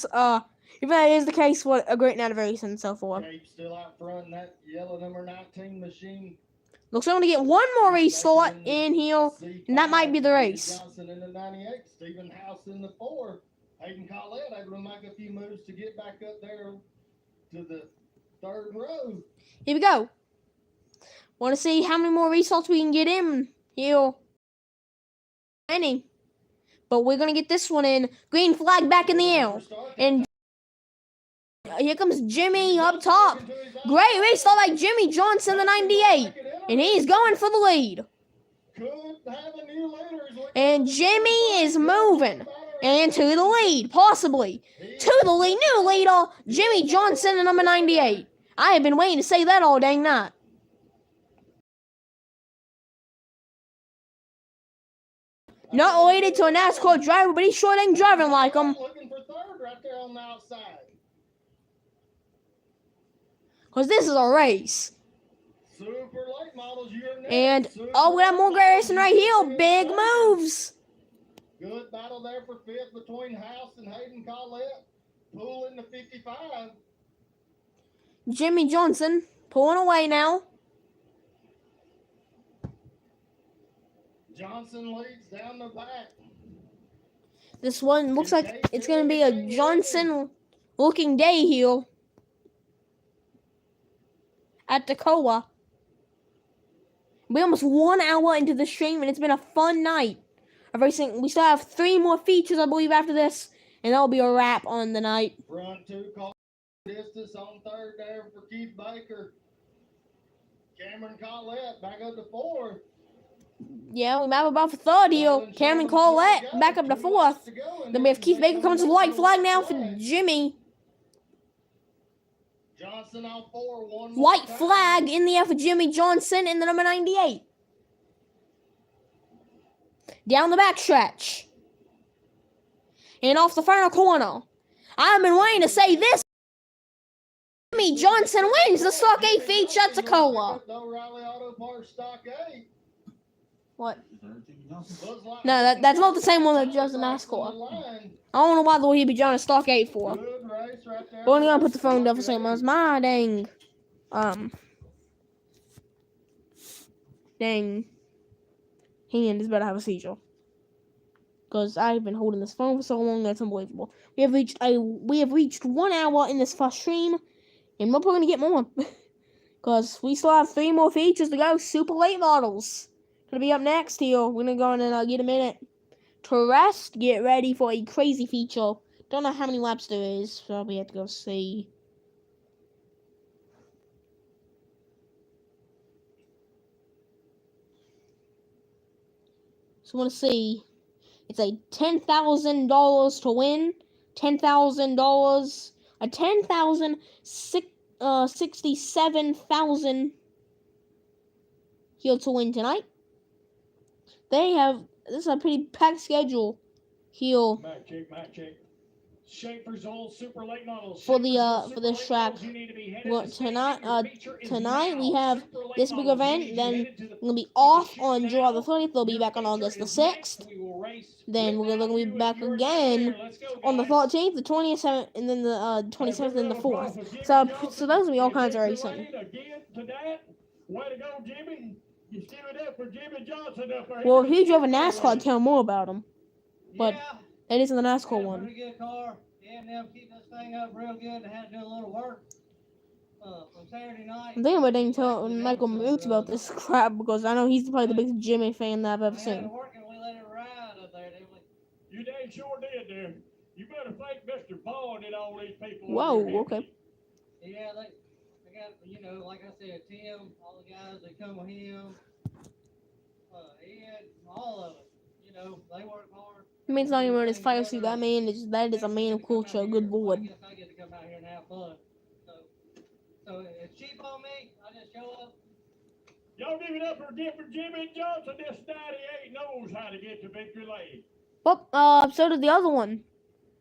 is the case, what a great night of racing and so forth. Cape still out front in that yellow number 19 machine. Looks like I'm gonna get one more restart in here, and that might be the race. Johnson in the 98, Stephen House in the 4. Hayden Collette able to make a few moves to get back up there to the 3rd row. Here we go. Want to see how many more restarts we can get in here? Any. But we're going to get this one in. Green flag back in the air. And here comes Jimmy up top. Great restart by Jimmy Johnson, the 98. And he's going for the lead. And Jimmy is moving into the lead, possibly. To the lead, new leader, Jimmy Johnson, the number 98. I have been waiting to say that all dang night. Not related to a NASCAR driver, but he sure ain't driving like him. Looking for 3rd right there on the outside. Because this is a race. Super late models, you're next. And, we have more great racing right here. Big moves. Good battle there for 5th between House and Hayden Collette. Pulling the 55. Jimmy Johnson pulling away now. Johnson leads down the back. This one looks like it's going to be a Johnson-looking day here at Toccoa. We're almost 1 hour into the stream, and it's been a fun night of racing. We still have 3 more features, I believe, after this, and that'll be a wrap on the night. Front 2 call distance on 3rd there for Keith Baker. Cameron Collette back up to 4th. Yeah, we might have about for 3rd here. Cameron Collette back up to 4th. Then we have Keith Baker coming to the white flag now for Jimmy. Johnson on 4, 1 White flag in the air for Jimmy Johnson in the number 98. Down the backstretch. And off the final corner. I've been waiting to say this. Jimmy Johnson wins the Stock 8 feature at Toccoa. What? No, that's not the same one that does the NASCAR. I don't know why the way he'd be driving a Stock 8 for. But I'm gonna put the phone down for a second. It's my dang hand is about to have a seizure. Because I've been holding this phone for so long, that's unbelievable. We have reached 1 hour in this first stream, and we're probably gonna get more. Because we still have 3 more features to go. Super late models. Gonna be up next here. We're gonna go in and get a minute to rest. Get ready for a crazy feature. Don't know how many laps there is, so we have to go see. So I want to see. It's a $10,000 to win. $10,000. A 67,000 here to win tonight. This is a pretty packed schedule here. Mac check. Schaefer's old super late models. For this track. Well, tonight we have this big event. Then we're gonna be off on July the 30th. They'll be back on August the 6th. Then we're gonna be back again on the 13th, the 27th, and then the 27th and the 4th. So those will be all kinds of racing. Way to go, Jimmy. You give it up for Jimmy Johnson up there. Well, if you drove a NASCAR, tell more about him. But Yeah. that isn't the NASCAR one. Pretty good car. Yeah, and them keep this thing up real good. They had to do a little work from Saturday night. I'm thinking about telling Michael Moots about this crap because I know he's probably the biggest Jimmy fan that I've ever We had to seen. work and we let it ride up there, didn't we? You damn sure did, dude. You better thank Mr. Ball and all these people. Whoa, okay. Yeah, they got, like I said, Tim, all the guys that come with him, Ed, all of it. They work hard. It means not even wearing his fire suit. That is a man of culture. Good lord. I guess I get to come out here and have fun. So it's cheap on me. I just show up. Y'all give it up for Jimmy Johnson. This 98 knows how to get to victory lane. Well, so did the other one.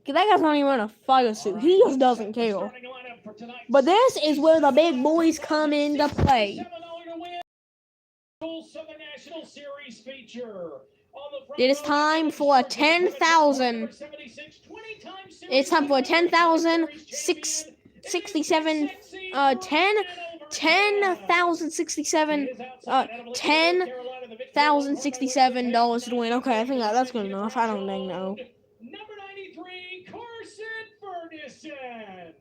Cause that guy's not even wearing a fire suit. He just doesn't care. But this is where the big boys come into play. Southern National Series feature. It is time for a 10,000. It's time for a 10,067. 10,067. $10,067 to win. Okay, I think that's good enough. I don't think no. Number 93, Carson Ferguson.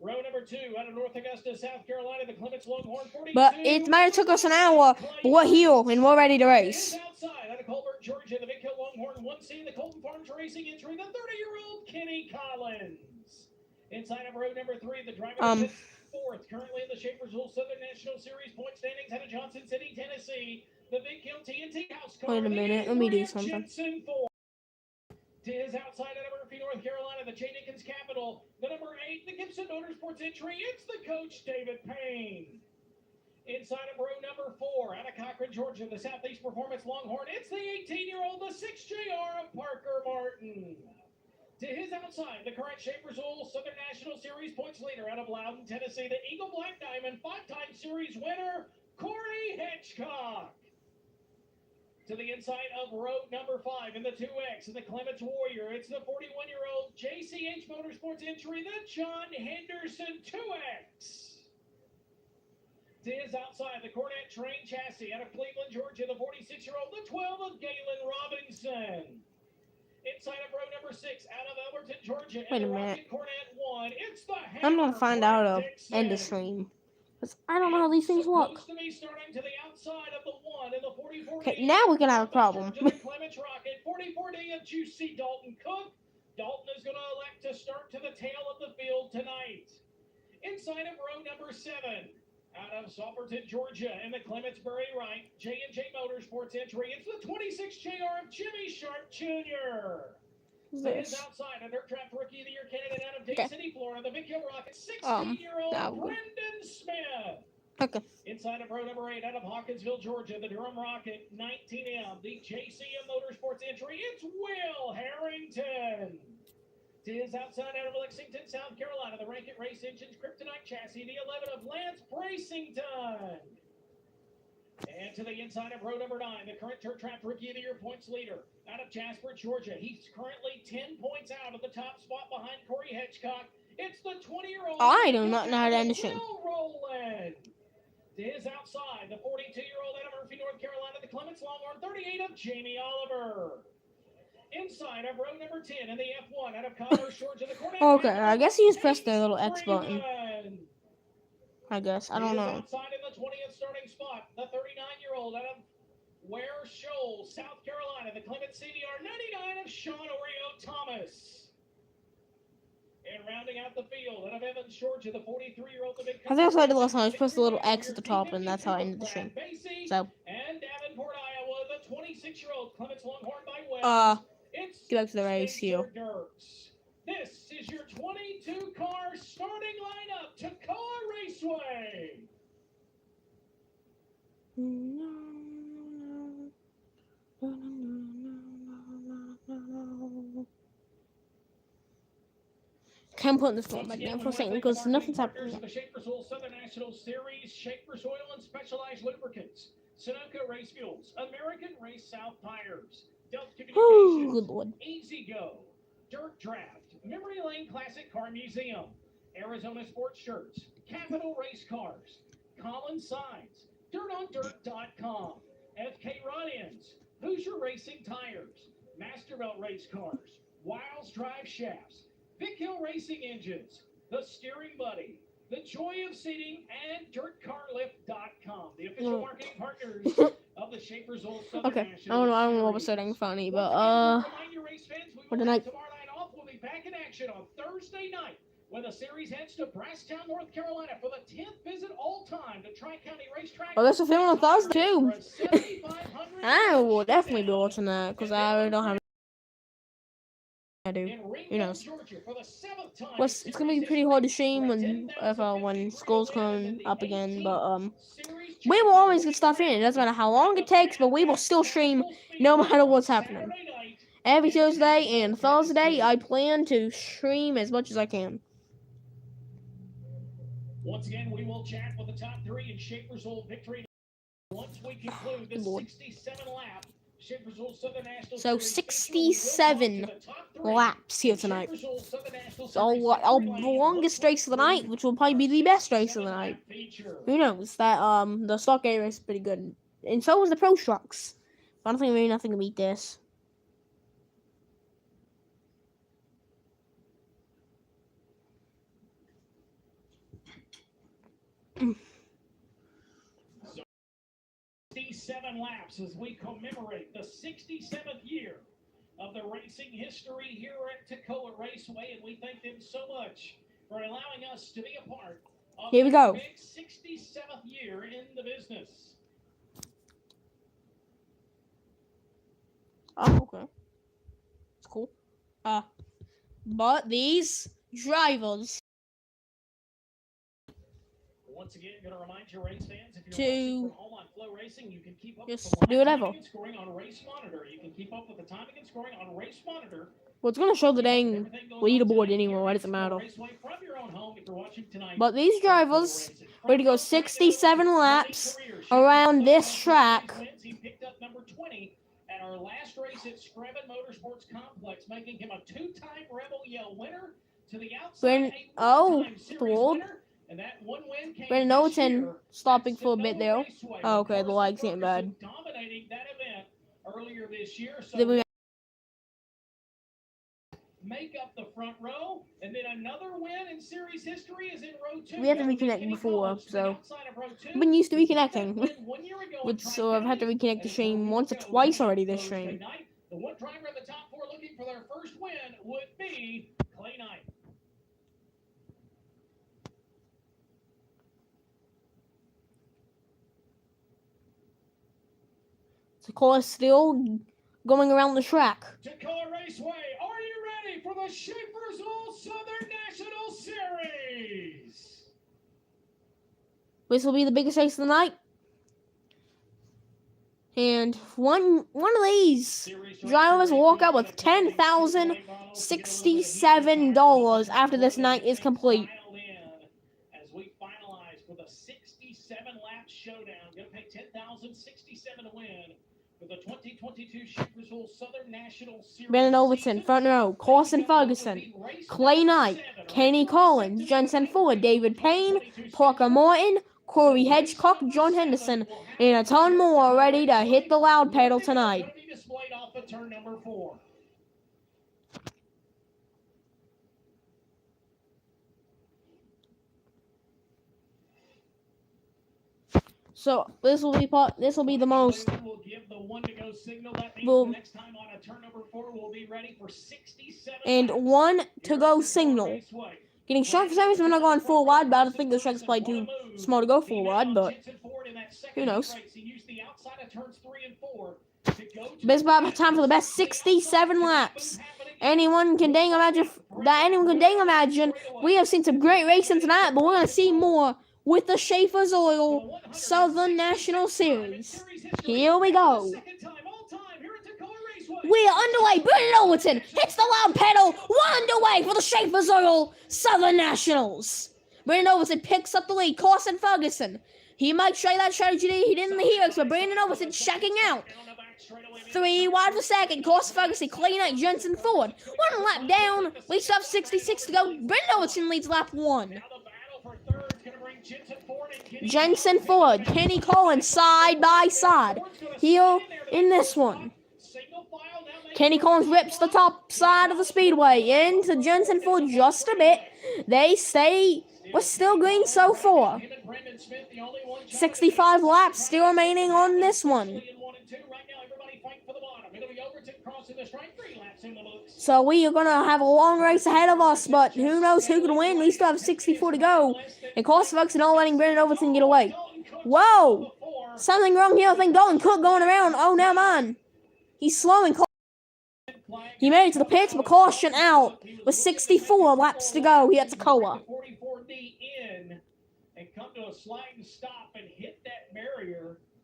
Row number 2 out of North Augusta, South Carolina, the Clements Longhorn 42. But it might have took us an hour, but we're here and we're ready to race. Outside out of Colbert, Georgia, the Big Hill Longhorn 1C, the Colton Farms Racing entry, the 30-year-old Kenny Collins. Inside of row number 3, the driver sits 4th, currently in the Schaefer's Rule Southern National Series point standings out of Johnson City, Tennessee. The Big Hill TNT House car. Wait a minute, let me do something. To his outside out of Murphy, North Carolina, the J. Dickens Capital, the number 8, the Gibson Motorsports entry, it's the coach, David Payne. Inside of row number 4, out of Cochran, Georgia, the Southeast Performance Longhorn, it's the 18-year-old, the 6JR of Parker Martin. To his outside, the current Schaefer's Oil Southern National Series points leader out of Loudon, Tennessee, the Eagle Black Diamond 5-time series winner, Corey Hitchcock. To the inside of row number 5 in the 2X in the Clements Warrior, it's the 41-year-old JCH Motorsports entry, the John Henderson 2X. To his outside, the Cornet Train Chassis out of Cleveland, Georgia, the 46-year-old, the 12 of Galen Robinson. Inside of row number 6 out of Elberton, Georgia, Wait a and the minute. Rocket Cornet 1, it's the I'm gonna find out Hammer a end of stream. Cause I don't know how these things work. Supposed to be starting to the outside of the 1 and the 44. Okay, now we're gonna have a problem. Clements Rocket, 44D of Juicy Dalton Cook. Dalton is going to elect to start to the tail of the field tonight. Inside of row number 7, out of Sauberton, Georgia, and the Clements-Bury Wright, J&J Motorsports entry, it's the 26JR of Jimmy Sharp Jr. His outside, a dirt track rookie of the year candidate out of Dade City, Florida, the Big Hill Rocket, 16-year-old Brendan Smith. Okay. Inside of row number 8, out of Hawkinsville, Georgia, the Durham Rocket, 19M, the JCM Motorsports entry, it's Will Harrington. To his outside, out of Lexington, South Carolina, the Rankit Race Engines Kryptonite Chassis, the 11 of Lance Bracington. And to the inside of row number 9, the current Dirt Track Rookie of the Year points leader out of Jasper, Georgia. He's currently 10 points out of the top spot behind Corey Hitchcock. It's the 20-year-old. I do not know how to end the stream. Rowland. To his outside, the 42-year-old out of Murphy, North Carolina, the Clements Longhorn, 38 of Jamie Oliver. Inside of row number 10 in the F1 out of Commerce, Georgia, the Cornet. Okay, I guess you just pressed the little X button. I guess. I don't He is know. outside in the 20th starting spot. The 39-year-old out of Ware Shoals, South Carolina. The Clement CDR 99 of Sean Oreo Thomas. And rounding out the field, out of Evans, Georgia, the 43-year-old. I think that's what I did last time. I just pressed the little X at the top, and that's how I ended the stream. So, And Davenport, Iowa, the 26-year-old Clements Longhorn by West. get back to the race here. This is your 22-car starting lineup, Toccoa Raceway. Can't put this one back down for a second because nothing's happening yet. The Schaefer's Oil Southern National Series, Schaefer's Oil and Specialized Lubricants, Sunoco Race Fuels, American Race South Tires, Delta Woo, Communications, good lord. Easy Go, Dirt Draft, Memory Lane Classic Car Museum, Arizona Sports Shirts, Capital Race Cars, Collins Signs, DirtOnDirt.com, FK Run-Ins, Hoosier Racing Tires, Masterville Race Cars, Wiles Drive Shafts, Vic Hill Racing Engines, The Steering Buddy, The Joy of Seating, and DirtCarLift.com, the official marketing partners of the Schaefer's Old Southern Okay, National I don't know what was Series. starting funny, Once but again, remind your race fans, we what will did I? have tomorrow night off. We'll be back in action on Thursday night when the series heads to Brasstown, North Carolina for the 10th visit all-time to Tri-County Racetrack. Oh, there's a film on Thursday too. For a 7,500 I will definitely be watching that because I really don't have. I do. Who knows? Well, it's gonna be pretty hard to stream when school's coming up again, but we will always get stuff in. It doesn't matter how long it takes, but we will still stream no matter what's happening. Every Tuesday and Thursday, I plan to stream as much as I can. Once again, we will chat with the top three in Schaefer's Old victory once we conclude the 67 lap. So 67 laps here tonight. So our longest race of the night, which will probably be the best race of the night. Who knows? That the stock A race is pretty good, and so was the Pro Trucks. I don't think maybe nothing can beat this. Laps as we commemorate the 67th year of the racing history here at Toccoa Raceway, and we thank them so much for allowing us to be a part of Here we go. Big 67th year in the business. Oh, okay. It's cool. But these drivers once again, going to remind your race fans, if you're to watching from home on Flow Racing, you can keep up just with do whatever. timing and scoring on Race Monitor. You can keep up with the timing and scoring on Race Monitor. Well, it's gonna show the dang leaderboard anyway. Why does it matter? But these drivers ready to go 67 laps around this track. He picked up number 20 at our last race at Screven Motorsports Complex, making him a two-time Rebel Yell winner. To the outside, and that one win came Brandon Overton stopping for a bit there. Oh, okay, the legs ain't bad. Dominating that event earlier this year. So Then we make up the front row, and then another win in series history is in row 2. We have to reconnect before, so I've been used to reconnecting. So I've had to reconnect the stream once or twice already this stream. The one driver in the top 4 looking for their first win would be Clay Knight. The car is still going around the track. Toccoa Raceway, are you ready for the Schaefer's Old Southern National Series? This will be the biggest race of the night. And one of these drivers will walk out with $10,067 after this night is complete. As we finalize for the 67-lap showdown, going to pay $10,067 to win for the 2022 Schaefer's Old Southern National Series. Brandon Overton, front row. Carson Ferguson, Clay Knight, Kenny Collins, Jensen Fuller, David Payne, Parker Martin, Corey Hedgecock, John Henderson, and a ton more ready to hit the loud pedal tonight. Displayed off of turn number 4. So this will be the most. We'll give the 1 to go signal. That means Boom. the next time on a turn number 4, we'll be ready for 67 And laps 1 to here go at Toccoa signal. Raceway. Getting shot for some reason when I'm going full wide, but I don't think the track's probably too small to go full wide, but who knows. Best by time for the best 67 laps. Anyone can dang imagine. We have seen some great racing tonight, but we're going to see more with the Schaefer's Oil Southern National Series. Here we go. We are underway. Brendan Overton hits the loud pedal. We're underway for the Schaefer's Oil Southern Nationals. Brendan Overton picks up the lead. Carson Ferguson. He might try that strategy he did in the Helix, but Brendan Overton checking out. 3 wide for second. Carson Ferguson, Clay Knight, Jensen Ford. 1 lap down. We still have 66 to go. Brendan Overton leads lap 1. Jensen Ford, Kenny Collins side by side. Here in this one. Kenny Collins rips the top side of the speedway into Jensen Ford just a bit. They stay. We're still green so far. 65 laps still remaining on this one. So we are going to have a long race ahead of us, but who knows who can win. We still have 64 to go. And Carson Ferguson not letting Brendan Overton get away. Whoa! Something wrong here. I think Dalton Cook going around. Oh, never mind. He's slowing. He made it to the pits, but caution out with 64 laps to go. He had Toccoa.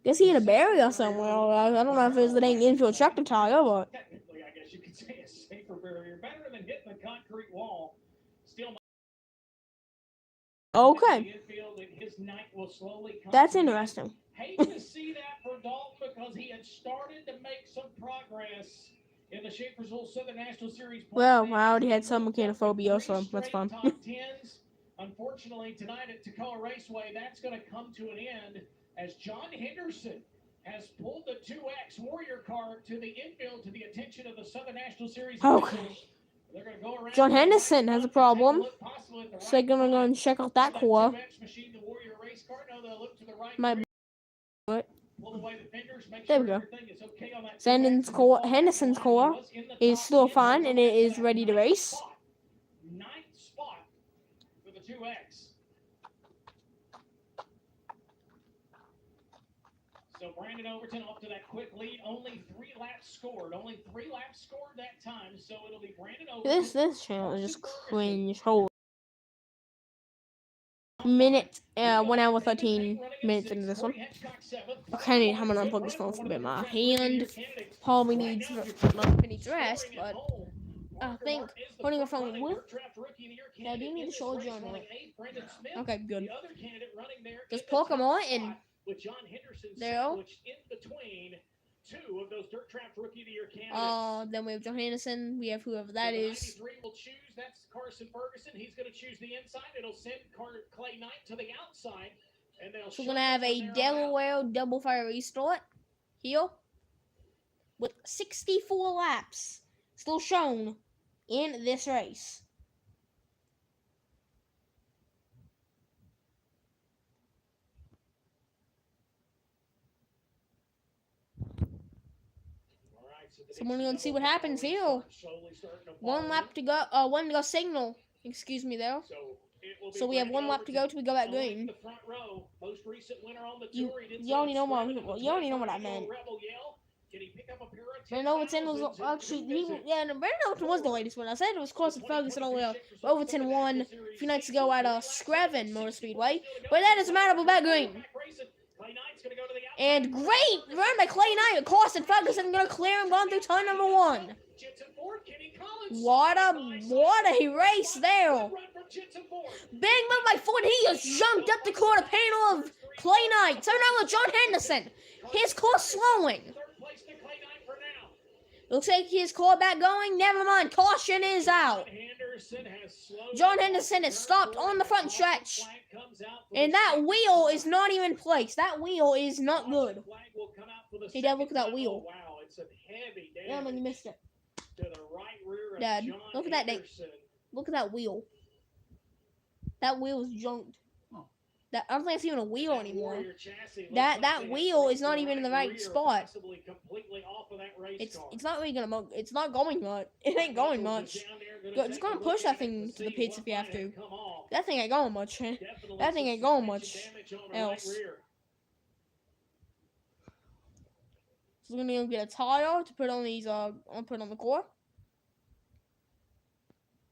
Guess he hit a barrier somewhere. I don't know if it was the dang infield tractor tire, but technically, I guess you could say a safer barrier, better than hitting the concrete wall. Still, okay. That's interesting. Hate to see that for Dalton because he had started to make some progress in the Schaefer's Oil Southern National Series. Well, I already had some mechanophobia, so that's fun. Unfortunately, tonight at Toccoa Raceway, that's going to come to an end as John Henderson has pulled the 2X Warrior car to the infield to the attention of the Southern National Series. Okay. John Henderson has a problem. So they're going to go and check out that core. Might be. There we go. Henderson's core is still fine and it is ready to race. 9th spot for the 2X. So Brandon Overton off to that quick lead. Only 3 laps scored. Only 3 laps scored that time. So it'll be Brandon Overton. This channel is just cringe. Holy. Minute, 1 hour 13 minutes into this one. Okay, I'm gonna unplug this phone for a bit. My hand probably needs rest, but I think putting a phone with. Now, do you need to show you on it? Okay, good. Just plug them on and there. Two of those dirt trapped rookie of the year candidates. Then we have John Henderson. We have whoever that is. 93 will choose. That's Carson Ferguson. He's going to choose the inside. It'll send Clay Knight to the outside. And so we're going to have a Delaware double fire restart here with 64 laps still shown in this race. So we're going to see what happens here. 1 lap to go. 1 to go signal. Excuse me there. So we have 1 lap to go till we go back green. You already know what I meant. Brandon Overton was actually Brandon Overton was the latest one. I said it was Carson Ferguson all the way up. Overton won a few nights ago at Screven Motor Speedway, but that doesn't matter. We're back green. And great run by Clay Knight. Carson Ferguson gonna clear him going through turn number 1. What a race there. Big move by Ford. He has jumped up the quarter panel of Clay Knight. So now with John Henderson. His car slowing. Looks like his car back going. Never mind. Caution is out. John Henderson is stopped on the front stretch. And that wheel is not even placed. That wheel is not good. Hey, Dad, look at that wheel. Yeah, man, you missed it. Dad, look at that. Look at that wheel. That wheel is junked. That I don't think it's even a wheel That anymore. Warrior chassis looks That like they have wheel is dropped not the even in the right right rear, spot. possibly completely off of that race It's car. it's not really gonna it's not going much. It ain't going much. Just gonna push that thing to the pits if you have to. That thing ain't going much. That thing ain't going much else. So we're gonna get a tire to put on these. I'll put on the core.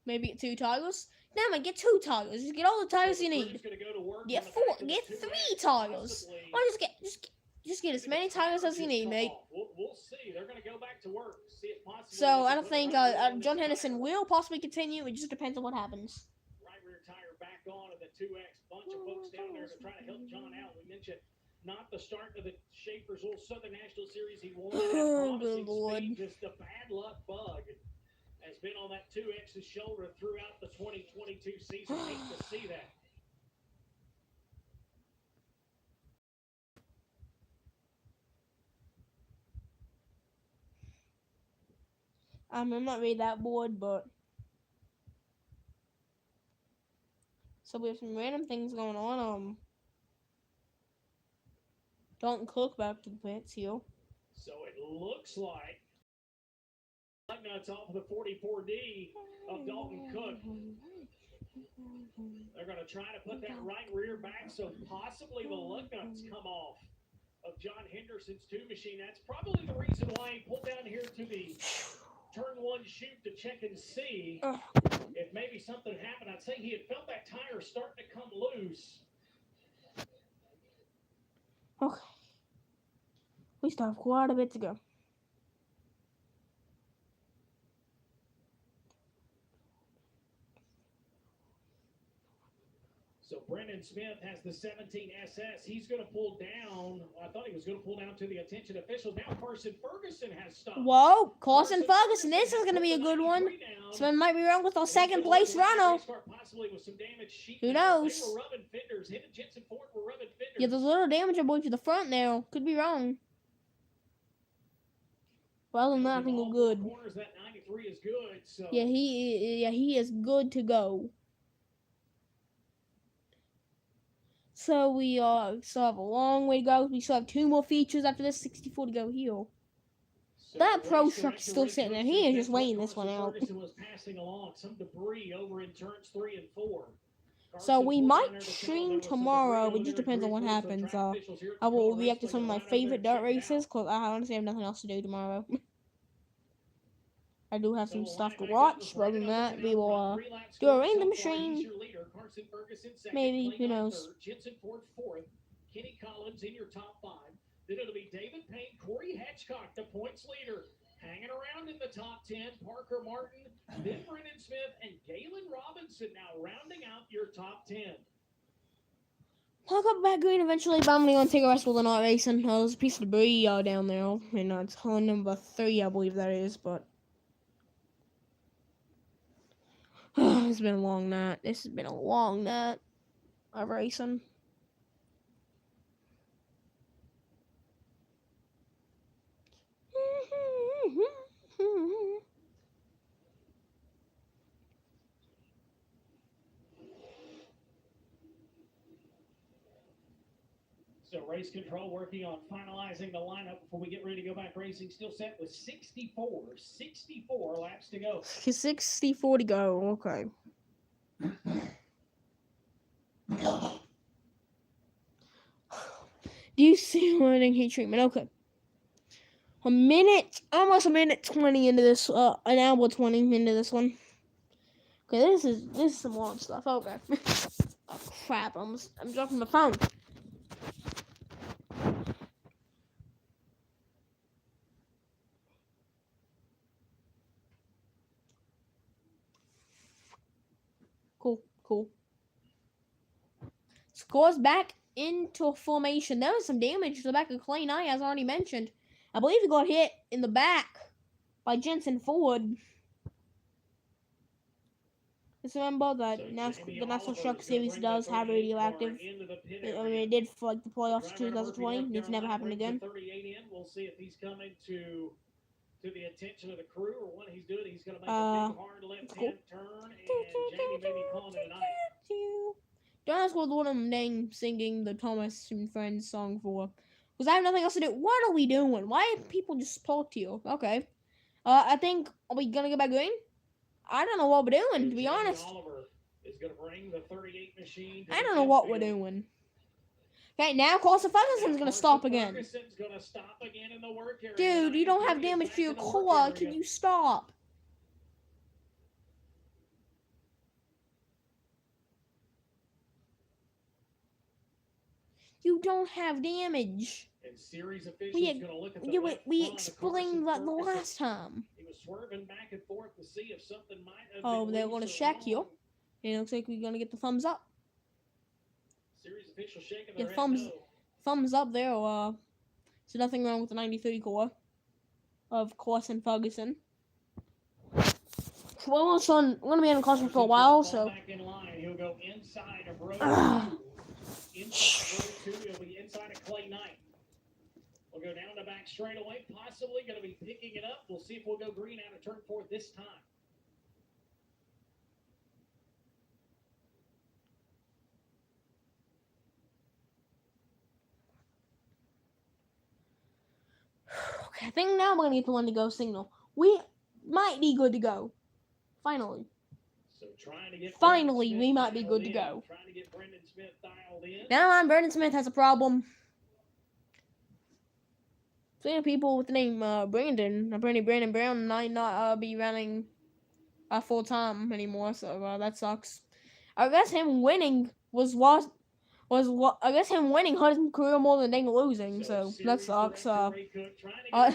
Maybe get 2 tires. Damn it, get 2 tires. Just get all the tires you need. Get 4. Get 3 tires. Or just get as many tires as you need, mate. We'll see. They're gonna go back to work. See if possibly. So I don't think John Henderson will possibly continue. It just depends on what happens. Right rear tire back on, and the 2X bunch of folks down there to try to help John out. We mentioned not the start of the Schaefer's Old Southern National Series he won. Oh, good Lord. Speed, just a bad luck bug has been on that 2X's shoulder throughout the 2022 season. Hate to see that. I'm not really that bored, but so we have some random things going on. Dalton Cook back to the pits here. So it looks like lug nuts off of the 44D of Dalton Cook. They're going to try to put that right rear back, so possibly the lug nuts come off of John Henderson's 2 machine. That's probably the reason why he pulled down here to the turn 1 chute to check and see if maybe something happened. I'd say he had felt that tire starting to come loose. Okay. We still have quite a bit to go. So Brendan Smith has the 17 SS. He's going to pull down. I thought he was going to pull down to the attention officials. Now Carson Ferguson has stopped. Whoa, Carson Ferguson. This is going to be a good one. Something might be wrong with our second place runner. Who knows? Yeah, there's a little damage I believe to the front there. Could be wrong. But other than that, I think we're good. Yeah, he is good to go. So we still have a long way to go. We still have 2 more features after this. 64 to go here. That pro truck is still sitting there. He is just waiting this one out. Some debris over in turns 3 and 4. So we might stream tomorrow. It just depends on what happens. I will react to some of my favorite dirt races because I honestly have nothing else to do tomorrow. I do have some stuff to watch, but other than that, we will do a random stream. Maybe, who knows. Jensen Ford 4th, Kenny Collins in your top 5. Then it'll be David Payne, Corey Hedgecock, the points leader, hanging around in the top 10. Parker Martin, then Brendan Smith, and Galen Robinson now rounding out your top 10. I'll go back green eventually, but I'm going to take a rest while they're not racing. There's a piece of debris down there, and it's on number 3, I believe that is, but it's been a long night. This has been a long night of racing. So race control working on finalizing the lineup before we get ready to go back racing. Still set with 64 laps to go. 64 to go, okay. Do you see learning heat treatment? Okay. Almost a minute 20 into this, an hour 20 into this one. Okay, this is some long stuff. Okay. Oh crap! I'm dropping my phone. Cool. Scores back into formation. There was some damage to the back of Clay Knight, as already mentioned. I believe he got hit in the back by Jensen Ford. Just remember that the National Truck Series does have radioactive. It did for the playoffs 2020. It's never happened again. 38 in. We'll see if he's coming to the attention of the crew or what he's doing. He's going to make a big hard left-hand turn, and Jamie may be calling it a night. Don't ask what I'm dang singing the Thomas and Friends song for. Because I have nothing else to do. What are we doing? Why did people just talk to you? Okay. I think, are we gonna go back green? I don't know what we're doing, to be honest. Oliver is going to bring the 38 machine to I the don't know what we're infield. doing. Okay, now Carson Ferguson's gonna stop again. Ferguson's gonna stop again in the work area. Dude, you don't have damage to your core. Can you stop? You don't have damage. And series officials gonna look at the We explained that the last time. He was swerving back and forth to see if something might have Oh, been they're loose gonna or check you. wrong. It looks like we're gonna get the thumbs up. Series officials shaking Yeah, their thumbs- head no. Thumbs up there. So nothing wrong with the 93 core of Carson Ferguson. So we're gonna be in Carson for a while. So. Back in line. He'll go inside of row Inside row 2, he'll be inside of Clay Knight. We'll go down the back straightaway, possibly going to be picking it up. We'll see if we'll go green out of turn 4 this time. Okay, I think now we're gonna get the one to go signal. We might be good to go. Finally. So trying to get Finally, we might be good to go. Trying to get Brendan Smith dialed in. Now on, Brendan Smith has a problem. So people with the name Brandon Brown might not be running full time anymore. So that sucks. I guess him winning was what I guess him winning hurt his career more than dang losing. So that sucks. But I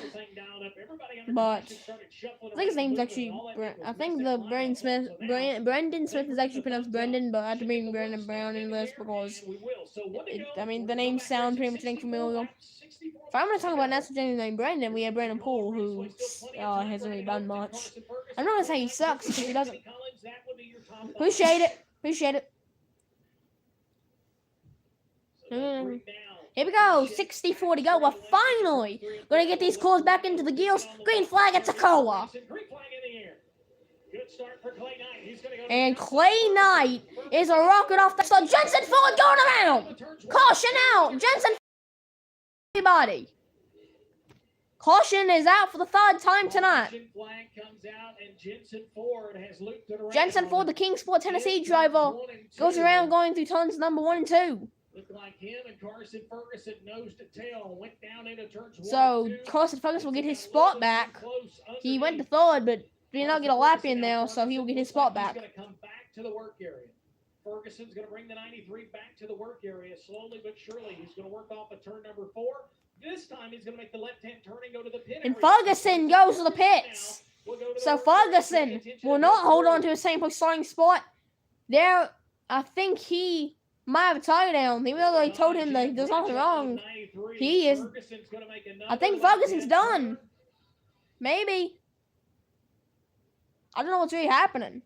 think his name's actually I think the Brendan Smith is actually pronounced Brendan, but I have to bring Brandon Brown in this because the names sound pretty much familiar. If I'm gonna talk about National James named Brandon, we have Brandon Poole, who hasn't really done much. I'm not gonna say he sucks because he doesn't. Appreciate it. Here we go, 64 to go. We're finally gonna get these cores back into the gears. Green flag at Toccoa. And Clay Knight is a rocket off the start. Jensen Ford going around. Caution out. Jensen, everybody. Caution is out for the third time tonight. Jensen Ford, the Kingsport, Tennessee driver, goes around going through turns number 1 and 2. Looked like him and Carson Ferguson nose to tail and went down into turns 1 So and 2. Carson Ferguson will get his spot back. He went to third, but did not get a lap in there, so he will get his spot back. He's going to come back to the work area. Ferguson's going to bring the 93 back to the work area slowly but surely. He's going to work off of turn number 4. This time he's going to make the left-hand turn and go to the pit And area. Ferguson goes to the pits. So Ferguson will not hold on to the same starting spot. There, I think he might have a tie down. Even though they told him that there's nothing wrong, he is. I think Ferguson's done. Maybe. I don't know what's really happening.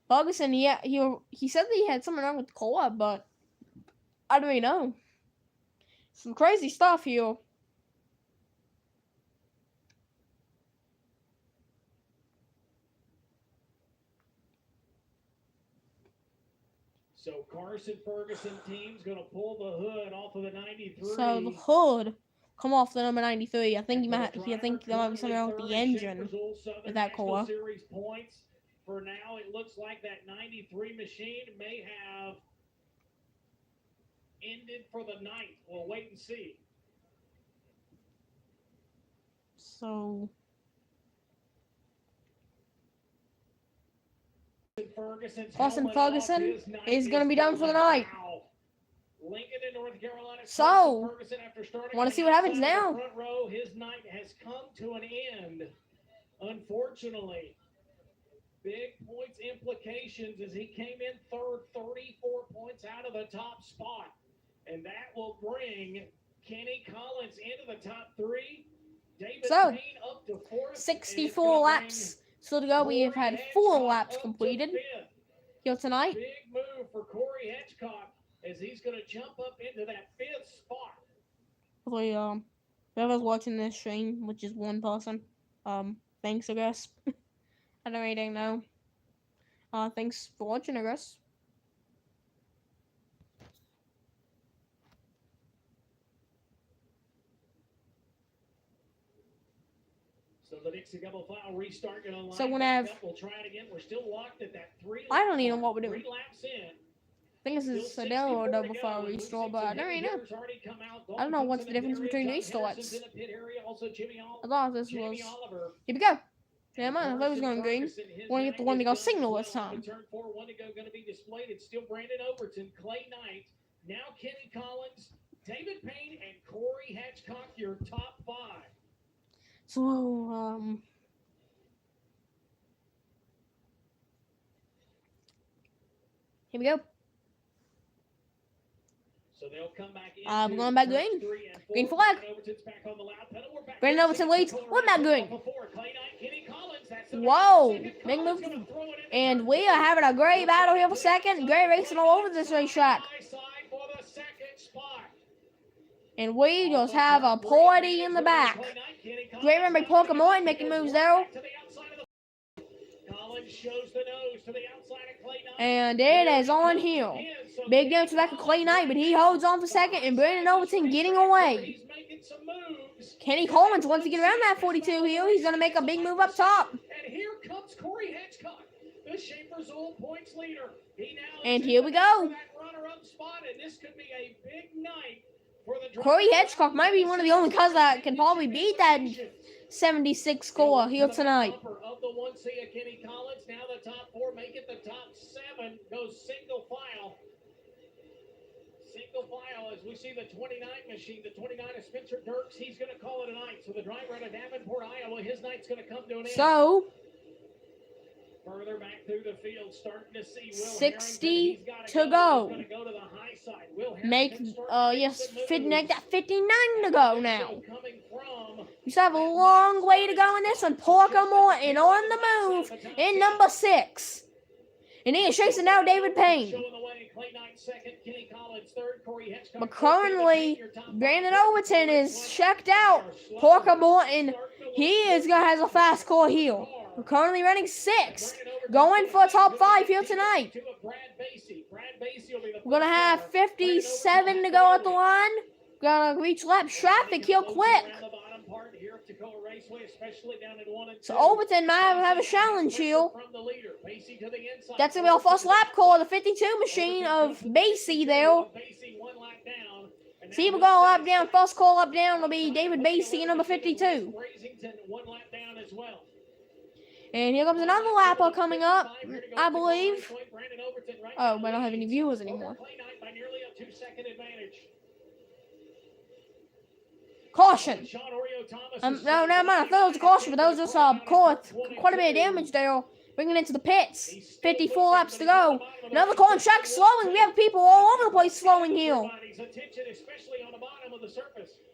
Ferguson, yeah, he said that he had something wrong with the core, but I don't really know. Some crazy stuff here. So Carson Ferguson team's going to pull the hood off of the 93. So the hood come off the number 93. I think there might be something wrong with the engine with that core. Series points. For now, it looks like that 93 machine may have ended for the night. We'll wait and see. So Carson Ferguson is going to be done for the night. Lincoln in North Carolina. So, want to see what happens now? Front row, his night has come to an end. Unfortunately, big points implications as he came in third, 34 points out of the top spot, and that will bring Kenny Collins into the top 3. David Payne up to 4th. 64 laps still to go. We have had 4 laps completed here tonight. Big move for Corey Hedgecock as he's going to jump up into that 5th spot. Hopefully, whoever's watching this stream, which is one person, thanks, I guess. I don't really know. Thanks for watching, I guess. So the Dixie double file restart going on. So when I have, we'll try it again. We're still locked at that 3. I don't even know what we're doing. 3 laps in. I think this is a Dell or double file restore, but I don't really know. I don't know what's the difference between these two lights. I thought this was. Here we go. Never mind, I thought it was going green. Want to get the one to go signal this time. Turn 4, 1 to go, going to be displayed. It's still Brandon Overton, Clay Knight, now Kenny Collins, David Payne, and Corey Hedgecock, your top 5. So, here we go. So they'll come back in. We're going back green. Green flag. Brandon Overton leads. What about green? Whoa. Big move. And we are having a great battle here for second. Great racing all over this racetrack. And we just have a party in the back. Great run by Pokemon making moves there. And it is on here. Big damage to the back of Clay Knight, but he holds on for second, and Brandon Overton getting away. Kenny Collins wants to get around that 42 heel. He's going to make a big move up top. And here comes Corey Hedgecock, the Schaefer's Old points leader. And here we go. Corey Hedgecock might be one of the only cars that can probably beat that 76 core here tonight. Of the 1C of Kenny Collins, now the top 4 make it the top 7, goes single file. Single file as we see the 29 machine. The 29 is Spencer Dirks. He's going to call it a night. So the driver out of Davenport, Iowa, his night's going to come to an end. So, further back through the field, starting to see Will 60 to go. Going to go to the high side. Make, yes, 59 to go now. We still have a long way to go in this one. Parker Morton on the move in number 6. And he is chasing now David Payne. But currently, Brandon Overton is checked out. Parker Morton, he has a fast car heel. We're currently running 6th. Going for a top 5 here tonight. We're going to have 57 to go at the line. Going to reach lap traffic here quick. So Overton might have a challenge here. That's going to be our first lap call. The 52 machine of Basie there. See, we're going to lap down. First call up down will be David Basie, number 52. And here comes another lapper coming up, I believe. Oh, we don't have any viewers anymore. Caution. No, never mind. I thought it was a caution, but that was just quite a bit of damage there. Bringing it to the pits. 54 laps to go. Another car on track slowing. We have people all over the place slowing here.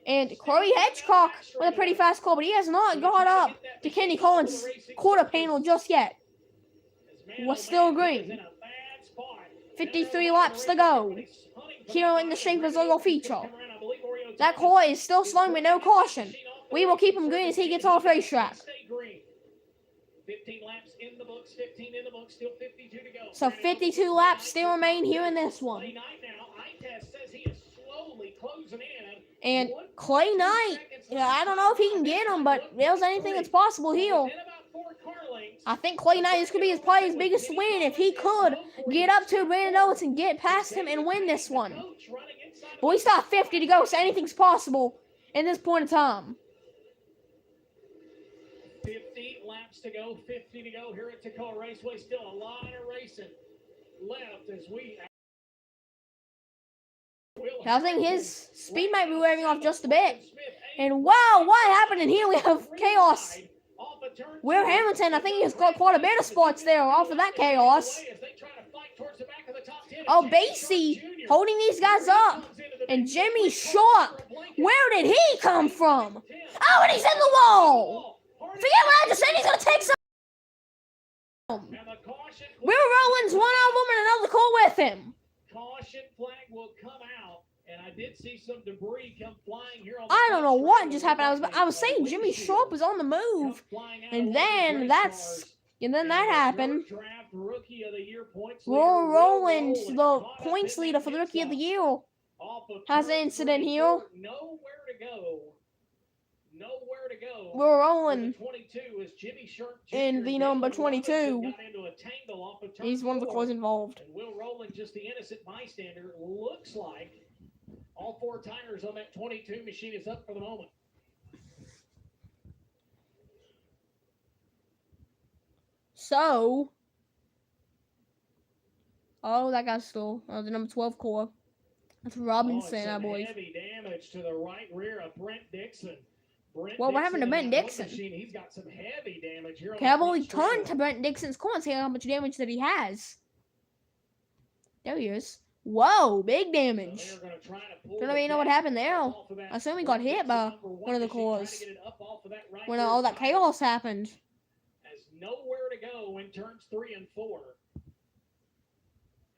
And Corey Hedgecock with a pretty fast call, but he has not got up to Kenny Collins' quarter panel just yet. We're still green. 53 laps to go. Here in the Schaefer's Oil feature. That car is still slowing with no caution. We will keep him green as he gets off racetrack. 15 laps in the books, 15 in the books, still 52 to go. So 52 laps still remain here in this one. And Clay Knight, I don't know if he can get him, but there's anything that's possible here. I think Clay Knight, this could be probably his biggest win if he could get up to Brandon Owens and get past him and win this one. But we still have 50 to go, so anything's possible in this point in time. 50 laps to go, 50 to go here at Toccoa Raceway. Still a lot of racing left as we... I think his speed might be wearing off just a bit. And wow, what happened in here? We have chaos. Will Hamilton, I think he has got quite a bit of spots there off of that chaos. Oh, Basie holding these guys up. And Jimmy Sharp, where did he come from? Oh, and he's in the wall. Forget what I just said, he's going to take some. Will Rowland's one of them and another car with him. Caution flag will come out, and I did see some debris come flying here on the I don't know what just happened. I was saying Jimmy Sharp was on the move, and then that's And then that happened. Draft Rookie of the Year points We're leader, Will rolling Rowland, to the caught up points in leader that for the Rookie of the mix-up. Year. Off of Has an turn incident 3 here. Nowhere to go. Nowhere to go. We're For rolling. the 22 is Jimmy Sharp Jr. And the number Galen 22, Robinson got into a tangle off of turn he's one of the 4. cars involved. And Will Rowland, just the innocent bystander, looks like all 4 tires on that 22 machine is up for the moment. So, oh, that got stole. That was the number 12 core. That's Robinson, some I believe. heavy damage to the right rear of Brent Dixon. Well, what happened to Brent Brent Dixon? He's got some heavy damage here. Okay, I've only turned to Brent Dixon's car and see how much damage that he has. There he is. Whoa, big damage. So Don't even know what happened there. I assume he got hit by one of the cars when all that chaos happened. Has nowhere to go in turns 3 and 4.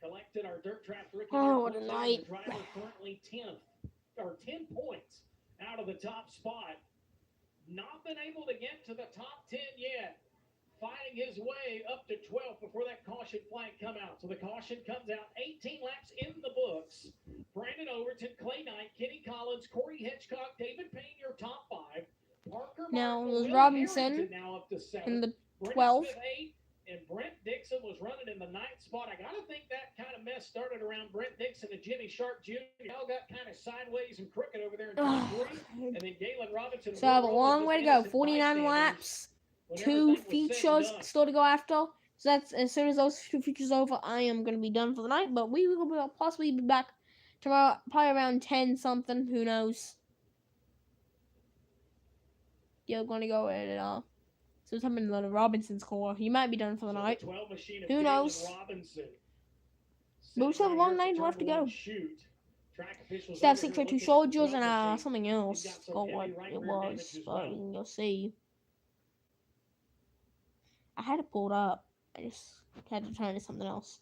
Collected our dirt track rookie. Oh, what a night. The driver currently 10th, or 10 points out of the top spot. Not been able to get to the top 10 yet. Fighting his way up to 12th before that caution flag come out. So the caution comes out. 18 laps in the books. Brandon Overton, Clay Knight, Kenny Collins, Corey Hitchcock, David Payne, your top 5. Parker now Martin, it was Will Robinson Harrington now up to 7th. in the Brendan 12th. Smith 8th, and Brent Dixon was running in the 9th spot. I got to think that kind of mess started around Brent Dixon and Jimmy Sharp Jr. They all got kind of sideways and crooked over there in turn 3. And then Galen Robinson. So I have a long way to go. 49 laps. 2 features still to go after. So that's as soon as those 2 features over, I am going to be done for the night. But we will possibly be back tomorrow, probably around 10 something. Who knows? You're going to go at it all. So it's happening to Robinson's core. He might be done for the night. Who knows? But we still have a long night left to go. Still have 602 soldiers and something else. Oh, what it was. But we can go see. I had it pulled up. I just had to turn to something else.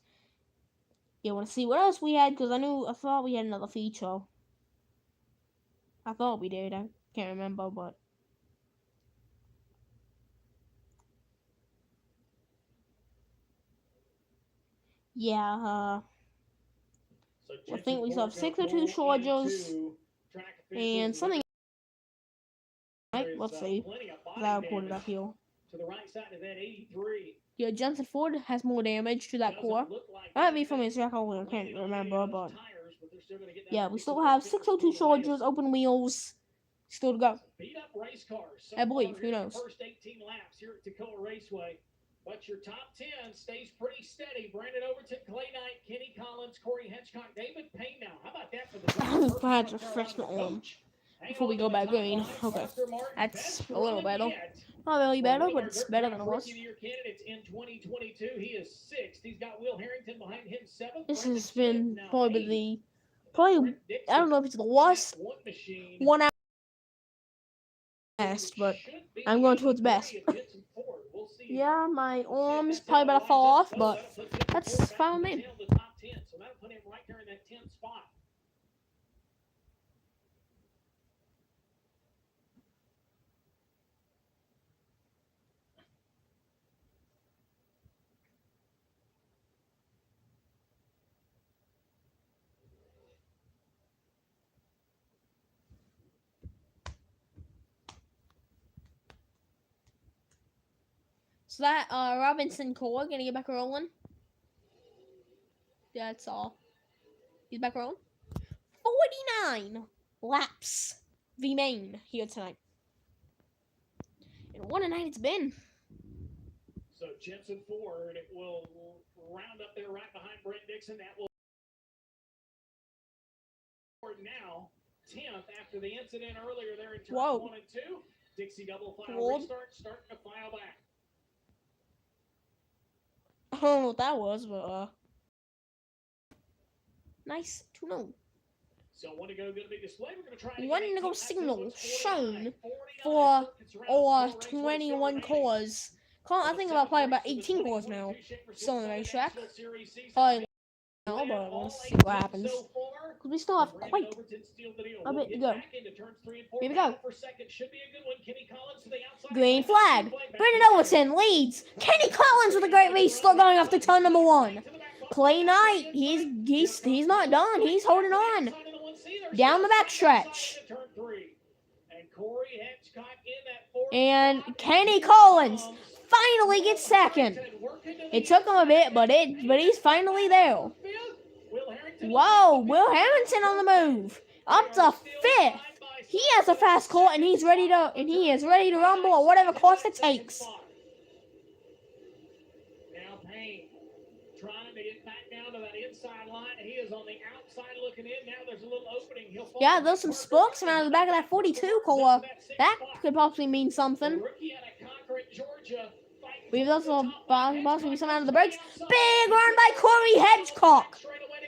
You want to see what else we had? Because I thought we had another feature. I thought we did. I can't remember, but. Yeah, I think we still have 602 soldiers and something. Right, let's see. I'll pull it up here. To the right side of that 83. Yeah, Johnson Ford has more damage to that core. Might be from his record, I can't remember, but yeah, we still have 602 soldiers, open wheels, still to go. Beat up race cars. I believe, who knows? First 18 laps here at Toccoa Raceway. But your top 10 stays pretty steady. Brandon Overton, Clay Knight, Kenny Collins, Corey Hitchcock, David Payne now. How about that for the I had to refresh my arm before we go back green. Okay, that's a little better. Not really better, but it's better than it was. Candidates in 2022. He is 6th. He's got Will Harrington behind him 7th. This has been probably I don't know if it's the worst one out best, but I'm going towards best. Yeah, my arm's probably about to fall off, but that's fine with me. So that'll put him right there in that 10th spot. So that Robinson core gonna get back rolling. That's all. He's back rolling. 49 laps remain here tonight. And what a night it's been. So Jensen Ford will round up there right behind Brent Dixon. That will now 10th after the incident earlier there in turns 1 and 2. Dixie double file restart, starting to file back. I don't know what that was, but nice to know. So one to go, going to be displayed. We're going to try. One to go signal shown for our 21 cores. I think about probably about 18 cores now. Still on the racetrack. Probably now, but we'll see what happens. because we still have quite a bit to go. Here we go. Green flag. Brendan Overton leads. Kenny Collins with a great race, still going off to turn number 1. Clay Knight, he's not done. He's holding on. Down the backstretch. And Kenny Collins finally gets second. It took him a bit, but he's finally there. Whoa, Will Harrington on the move. Up to 5th. He has a fast car and he is ready to rumble at whatever cost it takes. Now Payne trying to get back down to that inside line. He is on the outside looking in. Now there's a little opening. Yeah, there's some spokes around the back of that 42 car. That could possibly mean something. We've also possibly some out of the brakes. Big run by Corey Hedgecock.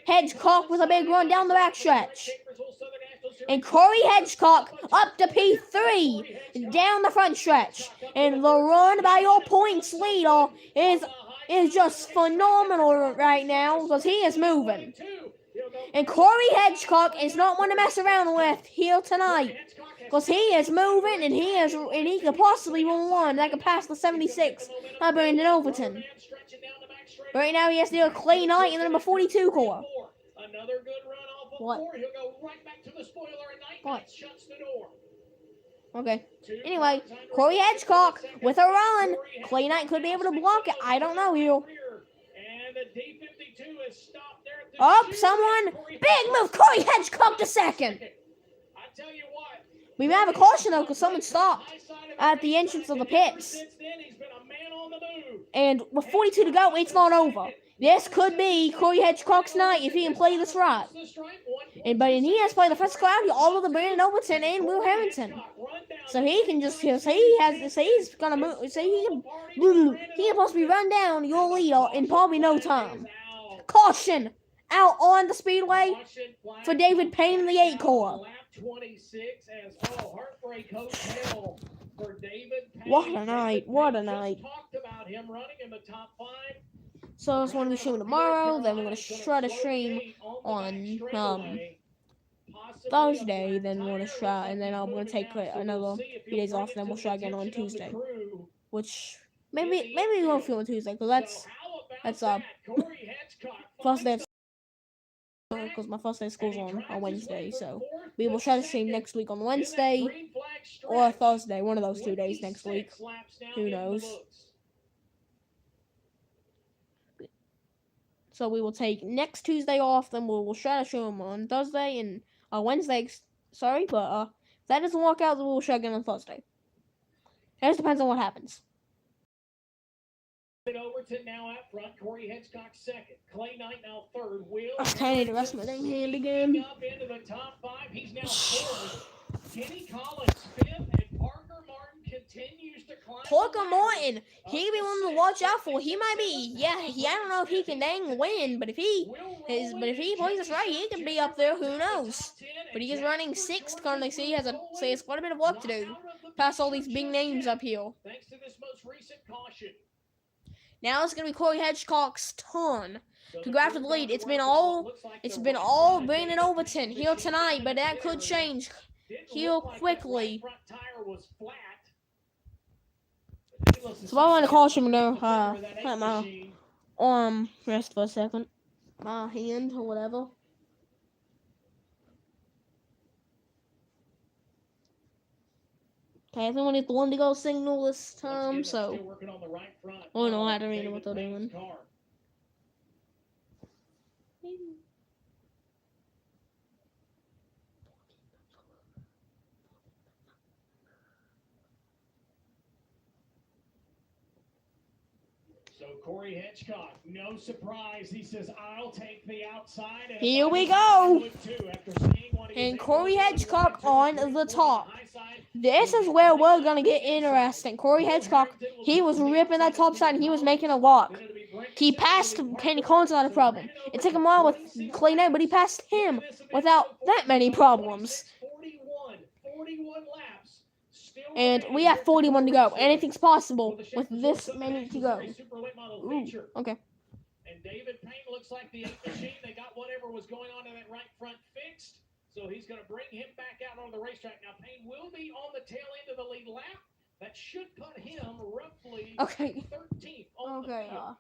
Hedgecock with a big run down the backstretch. And Corey Hedgecock up to P3 down the front stretch. And the run by your points leader is just phenomenal right now because he is moving. And Corey Hedgecock is not one to mess around with here tonight because he is moving and he could possibly win one that could pass the 76 by Brandon Overton. Right now he has to do a Clay Knight in the number 42 core. Another good run off of What? 4. He'll go right back to the spoiler and Knight shuts the door. Okay. Anyway, Corey Hedgecock with a run. Clay Knight could be able to block it. I don't know, you. And the D52 is stopped there. Oh, someone. Big move. Corey Hedgecock to second. I tell you what. We may have a caution, though, because someone stopped at the entrance of the pits. And with 42 to go, it's not over. This could be Corey Hedgecock's night if he can play this right. But he has played the first crowd, all of the Brandon Overton and Will Harrington. So he can just he's gonna move. So he can possibly run down your leader in probably no time. Caution out on the speedway for David Payne in the 8 core. What a night! What a night! So that's one we stream tomorrow. Then we're gonna try to stream on Thursday. Then we're gonna try, and then I'm gonna take another few days off. Then we'll try again on Tuesday, which maybe we won't film on Tuesday because that's first day of because my first day of school's on Wednesday. So we will try to stream next week on Wednesday or Thursday, one of those 2 days next week. Who knows? So we will take next Tuesday off, then we'll try to show them on Thursday and Wednesday. Sorry, but if that doesn't work out, then we'll show again on Thursday. It just depends on what happens. Overton now out front. Corey Hedgecock second. Clay Knight now third. Will I need to rest my dang hand again. Up into the top 5. He's now fourth. Kenny Collins fifth, and Parker Martin continues to climb. Parker Martin, he could be one to watch out for. He might be, I don't know if he can dang win, but if he plays this right, he can be up there. Who knows? But he is running 6th currently, so he has quite a bit of work to do. Past all these big names up here. Thanks to this most recent caution. Now it's gonna be Corey Hedgecock's turn to go after the lead. It's been all Brandon Overton here tonight, but that could change here quickly. So I want to caution him to let my arm rest for a second, my hand or whatever. Okay, I think we need the Wendigo signal this time, so I don't know how to read what they're doing. So Corey Hedgecock, no surprise, he says, I'll take the outside. Here we go. And Corey Hedgecock on the top. This is where we're going to get interesting. Corey Hedgecock, he was ripping that top side and he was making a walk. He passed Kenny Collins without a problem. It took him a while with Clay Knight, but he passed him without that many problems. 41 laps. And we have 41 to go. Anything's possible with this many to go. Ooh, okay. And David Payne looks like the 8 machine. They got whatever was going on in that right front fixed. So he's going to bring him back out on the racetrack. Now, Payne will be on the tail end of the lead lap. That should put him roughly 13th on the field.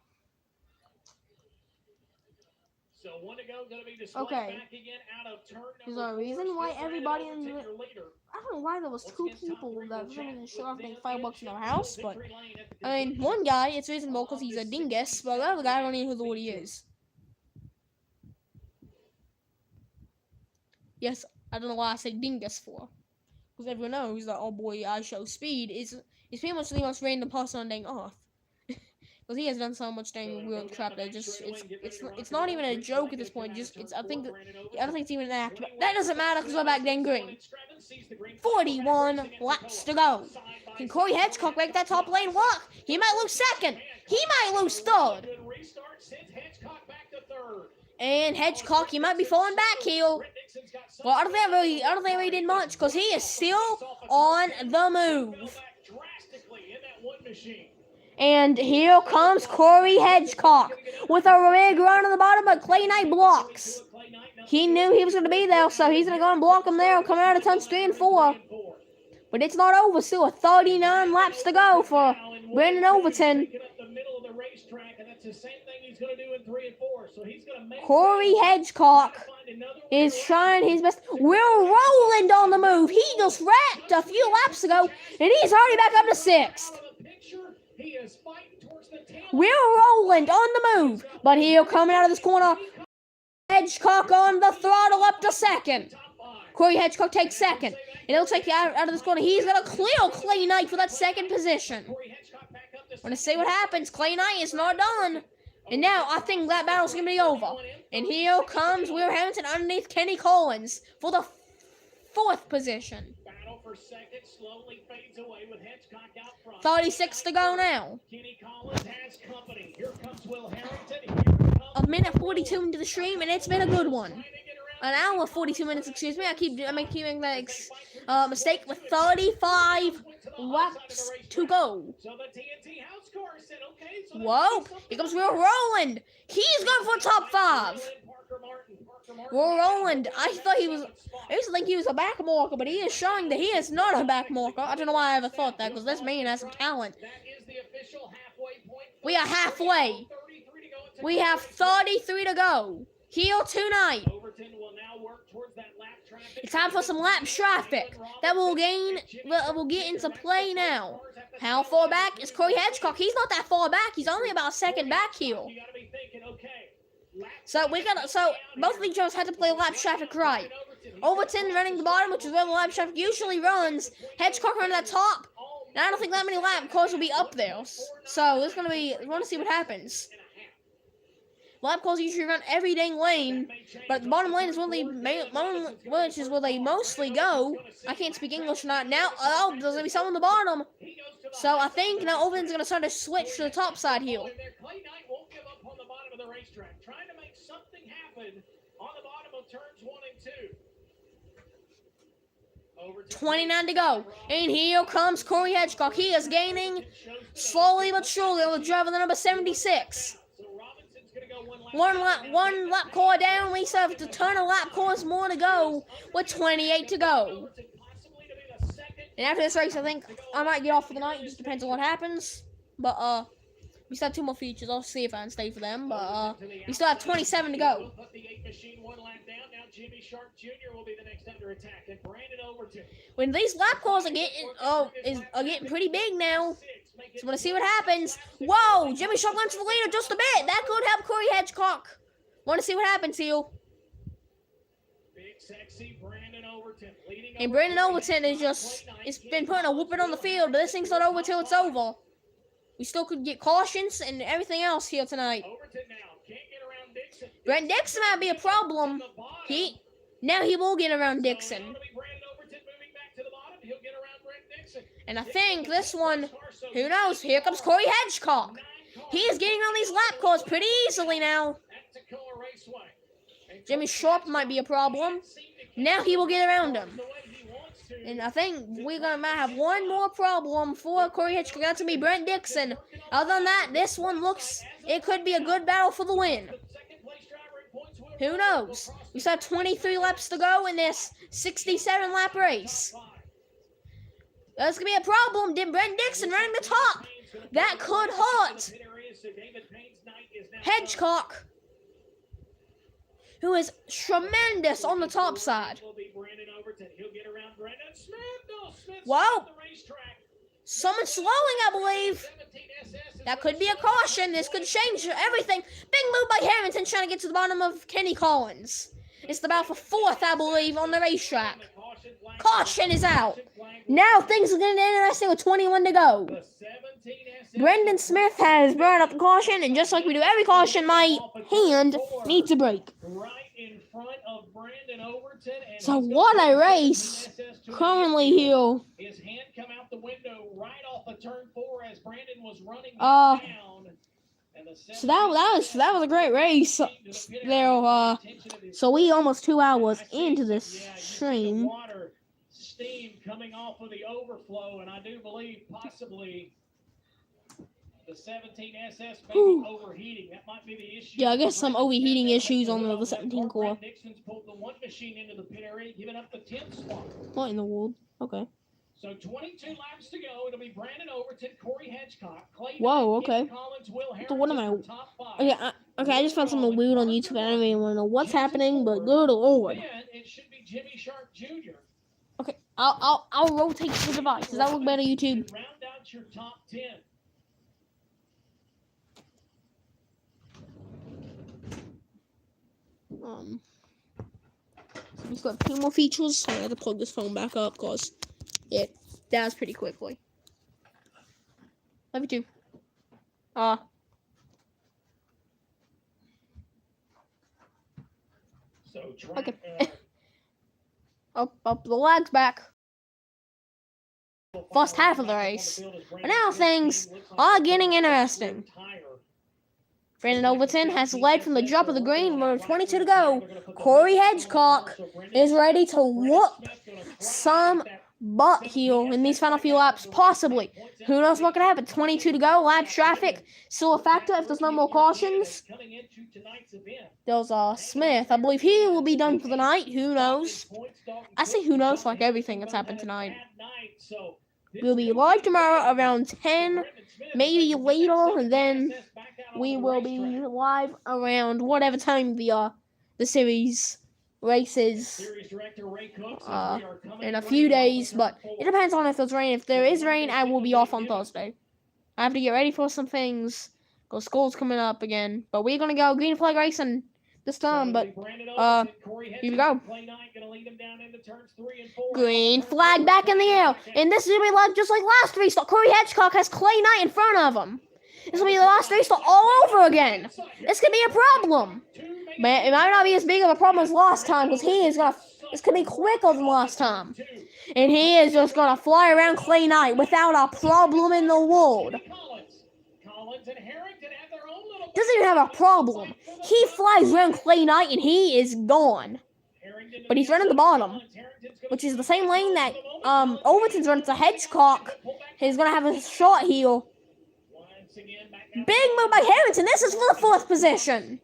So 1 to go, going to be displayed back again out of turn number 4. There's a reason why everybody in the... I don't know why there was 2 people that didn't show up getting $5 in their house, but... I mean, one guy, it's reasonable because he's a dingus, but the other guy, I don't even know who he is. Yes, I don't know why I say dingus for. Because everyone knows that, oh boy, I show speed is pretty much the most random person on dang Earth. Because he has done so much dang weird crap that it's not even a joke at this point. I don't think it's even an act. But that doesn't matter because we're back dang green. 41 laps to go. Can Corey Hedgecock make that top lane work? He might lose second. He might lose third. And Hedgecock, he might be falling back here. Well, I don't think I really did much because he is still on the move. And here comes Corey Hedgecock with a big run on the bottom, but Clay Knight blocks. He knew he was going to be there, so he's going to go and block him there, coming out of turns 3 and 4. But it's not over, still 39 laps to go for Brandon Overton. Corey Hedgecock is trying his best. Will Rowland on the move. He just wrecked a few laps ago, and he's already back up to 6th. Will Rowland on the move, but he'll coming out of this corner. Hedgecock on the throttle up to 2nd. Corey Hedgecock takes 2nd. And it looks like out of this corner, he's going to clear Clay Knight for that 2nd position. We're going to see what happens. Clay Knight is not done. And now I think that battle's going to be over. And here comes Will Hamilton underneath Kenny Collins for the 4th position. 36 to go now. A minute 42 into the stream, and it's been a good one. An hour 42 minutes, excuse me. I keep making that mistake with 35 laps to go. Whoa! Here comes Will Rowland. He's going for top 5. Will Rowland, I used to think he was a back marker, but he is showing that he is not a back marker. I don't know why I ever thought that, because this man has some talent. We are halfway. We have 33 to go. Heel tonight. It's time for some lap traffic that will get into play now. How far back is Corey Hedgecock? He's not that far back. He's only about a 2nd back here. So both of these drivers had to play lap traffic right. Overton running the bottom, which is where the lap traffic usually runs. Hedgecock running the top. Now I don't think that many lap cars will be up there. So it's we want to see what happens. Lap cars usually run every dang lane, but the bottom lane is where they mostly go. I can't speak English now. Oh, there's gonna be someone on the bottom. So I think now Overton's gonna start to switch to the top side here. Clay Knight won't give up on the bottom of the racetrack, trying to make something happen on the bottom of turns 1 and 2. 29 to go, and here comes Corey Hedgecock. He is gaining slowly but surely with driver the number 76. One lap car down. We still have a ton of lap cars more to go with 28 to go. And after this race, I think I might get off for the night. It just depends on what happens. But we still have 2 more features. I'll see if I can stay for them. But we still have 27 to go. When these lap cars are getting pretty big now. So we're gonna see what happens. Whoa! Jimmy Sharp went to the leader just a bit. That could help Corey Hedgecock. Want to see what happens here. And Brandon Overton it's been putting a whooping on the field, but this thing's not over till it's over. We still could get cautions and everything else here tonight. Brent Dixon might be a problem. Now he will get around Dixon. And I think this one, who knows? Here comes Corey Hedgecock. He is getting on these lap cars pretty easily now. Jimmy Sharp might be a problem. Now he will get around him. And I think we're gonna might have one more problem for Corey Hitchcock. That's gonna be Brent Dixon. Other than that, this one looks, it could be a good battle for the win. Who knows? We still have 23 laps to go in this 67 lap race. That's gonna be a problem. Did Brent Dixon running the top? That could hurt Hedgecock, who is tremendous on the top side. Wow. Someone slowing, I believe. That could be a caution. This could change everything. Big move by Harrington trying to get to the bottom of Kenny Collins. It's the battle for fourth, I believe, on the racetrack. Caution is out. Now things are getting interesting with 21 to go. Brendan Smith has brought up the caution, and just like we do every caution, my hand needs a break. So what a race currently here. His hand come out the window right off of turn 4 as Brandon was running down. So that was a great race there. So we almost 2 hours into this stream. Steam coming off of the overflow, and I do believe possibly the 17SS may be overheating. That might be the issue. Yeah, I guess some overheating issues on the 17 core. Dixon's pulled the one machine into the pit area, giving up the 10th spot. What in the world? Okay. So 22 laps to go. It'll be Brandon Overton, Corey Hedgecock, Clay. Whoa, okay. Collins, Will So what am I? top 5. Okay, I just found something weird on YouTube. I don't even want to know what's happening, but good lord. Then it should be Jimmy Sharp Jr. Okay, I'll rotate the device. Does that look better, YouTube? Round out your top 10. So we've got 2 more features. So I had to plug this phone back up because it dies pretty quickly. Love you too. So Okay. Up the legs back. First half of the race. And now things are getting interesting. Brandon Overton has led from the drop of the green with 22 to go. Corey Hedgecock is ready to whoop some butt heel in these final few laps, possibly. Who knows what could happen? 22 to go. Lap traffic still a factor if there's no more cautions. There's Smith. I believe he will be done for the night. Who knows? I say who knows like everything that's happened tonight. We'll be live tomorrow around 10, maybe later, and then we will be live around whatever time the series races in a few days, but it depends on if there's rain. If there is rain, I will be off on Thursday. I have to get ready for some things because school's coming up again, but we're gonna go green flag racing this time. But here we go. Green flag back in the air, and this is gonna be like just like last restart. Corey Hedgecock has Clay Knight in front of him. This will be the last restart all over again. This could be a problem. But it might not be as big of a problem as last time because this could be quicker than last time. And he is just gonna fly around Clay Knight without a problem in the world. Doesn't even have a problem. He flies around Clay Knight and he is gone. But he's running the bottom, which is the same lane that Overton's running to Hedgecock. He's gonna have a short heel. Big move by Harrington. This is for the 4th position.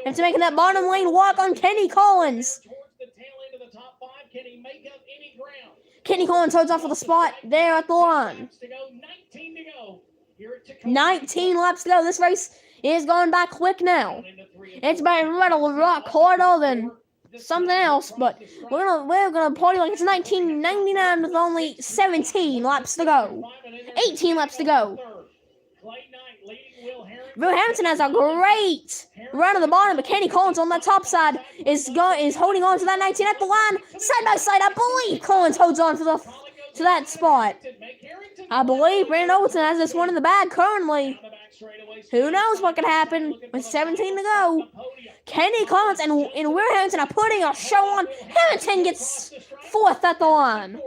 After making that bottom lane walk on Kenny Collins. Kenny Collins holds off for the spot there at the line. 19 laps to go. This race is going back quick now. It's been a lot harder than something else, but we're gonna party like it's 1999 with only 17 laps to go. 18 laps to go. Will Hamilton has a great run at the bottom, but Kenny Collins on the top side is holding on to that 19 at the line. Side by side, I believe Collins holds on to that spot. I believe Brandon Overton has this one in the bag currently. Who knows what could happen with 17 to go. Kenny Collins and Will Hamilton are putting a show on. Hamilton gets 4th at the line.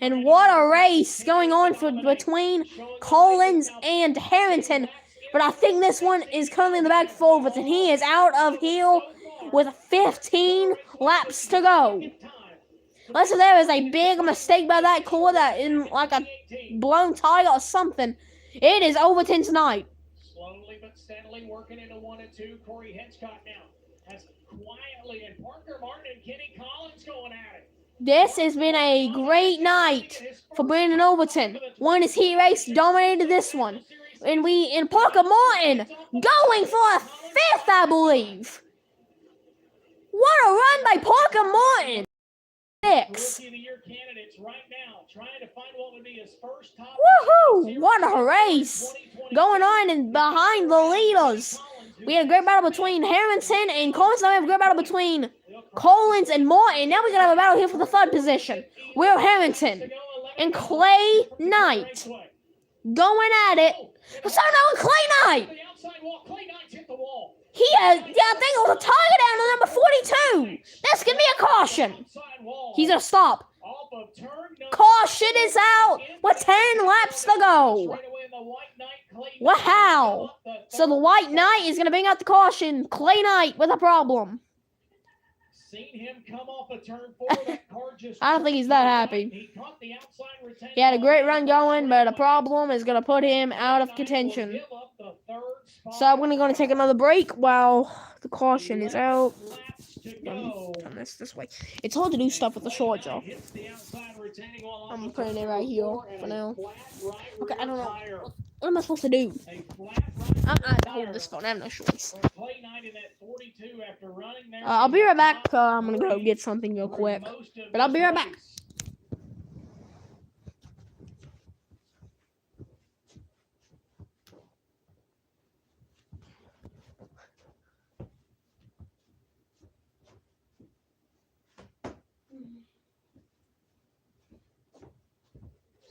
And what a race going on between Collins and Harrington. But I think this one is currently in the bag for Overton. He is out of heel with 15 laps to go. Unless there is a big mistake by that car that in like a blown tire or something, it is Overton tonight. Slowly but steadily working into 1 and 2. Corey Hitchcock now has quietly, and Parker Martin and Kenny Collins going at it. This has been a great night for Brandon Overton. Won his heat race, dominated this one. And Parker Martin going for a 5th, I believe. What a run by Parker Martin. 6. Rookie of the Year candidates right now trying to find what would be his first top. Woohoo! What a race going on and behind the leaders. We had a great battle between Harrington and Collins. Now we have a great battle between Collins and Martin. Now we're going to have a battle here for the 3rd position. Will Harrington and Clay Knight going at it. So now Clay Knight. He has, I think it was a tire down to number 42. This could be a caution. He's going to stop. Caution is out with 10 laps to go. Wow. So the White Knight is going to bring out the caution. Clay Knight with a problem. Seen him come off a turn 4. That car just I don't think he's that happy. He caught the outside retaining. He had a great run going, but a problem is going to put him out of contention. So I'm going to take another break while the caution is out. Turn this way. It's hard to do stuff with the short jaw. I'm putting it right here for now. Okay, I don't know. What am I supposed to do? I'm not holding this phone. I have no choice. I'll be right back. I'm going to go get something real quick. But I'll be right back.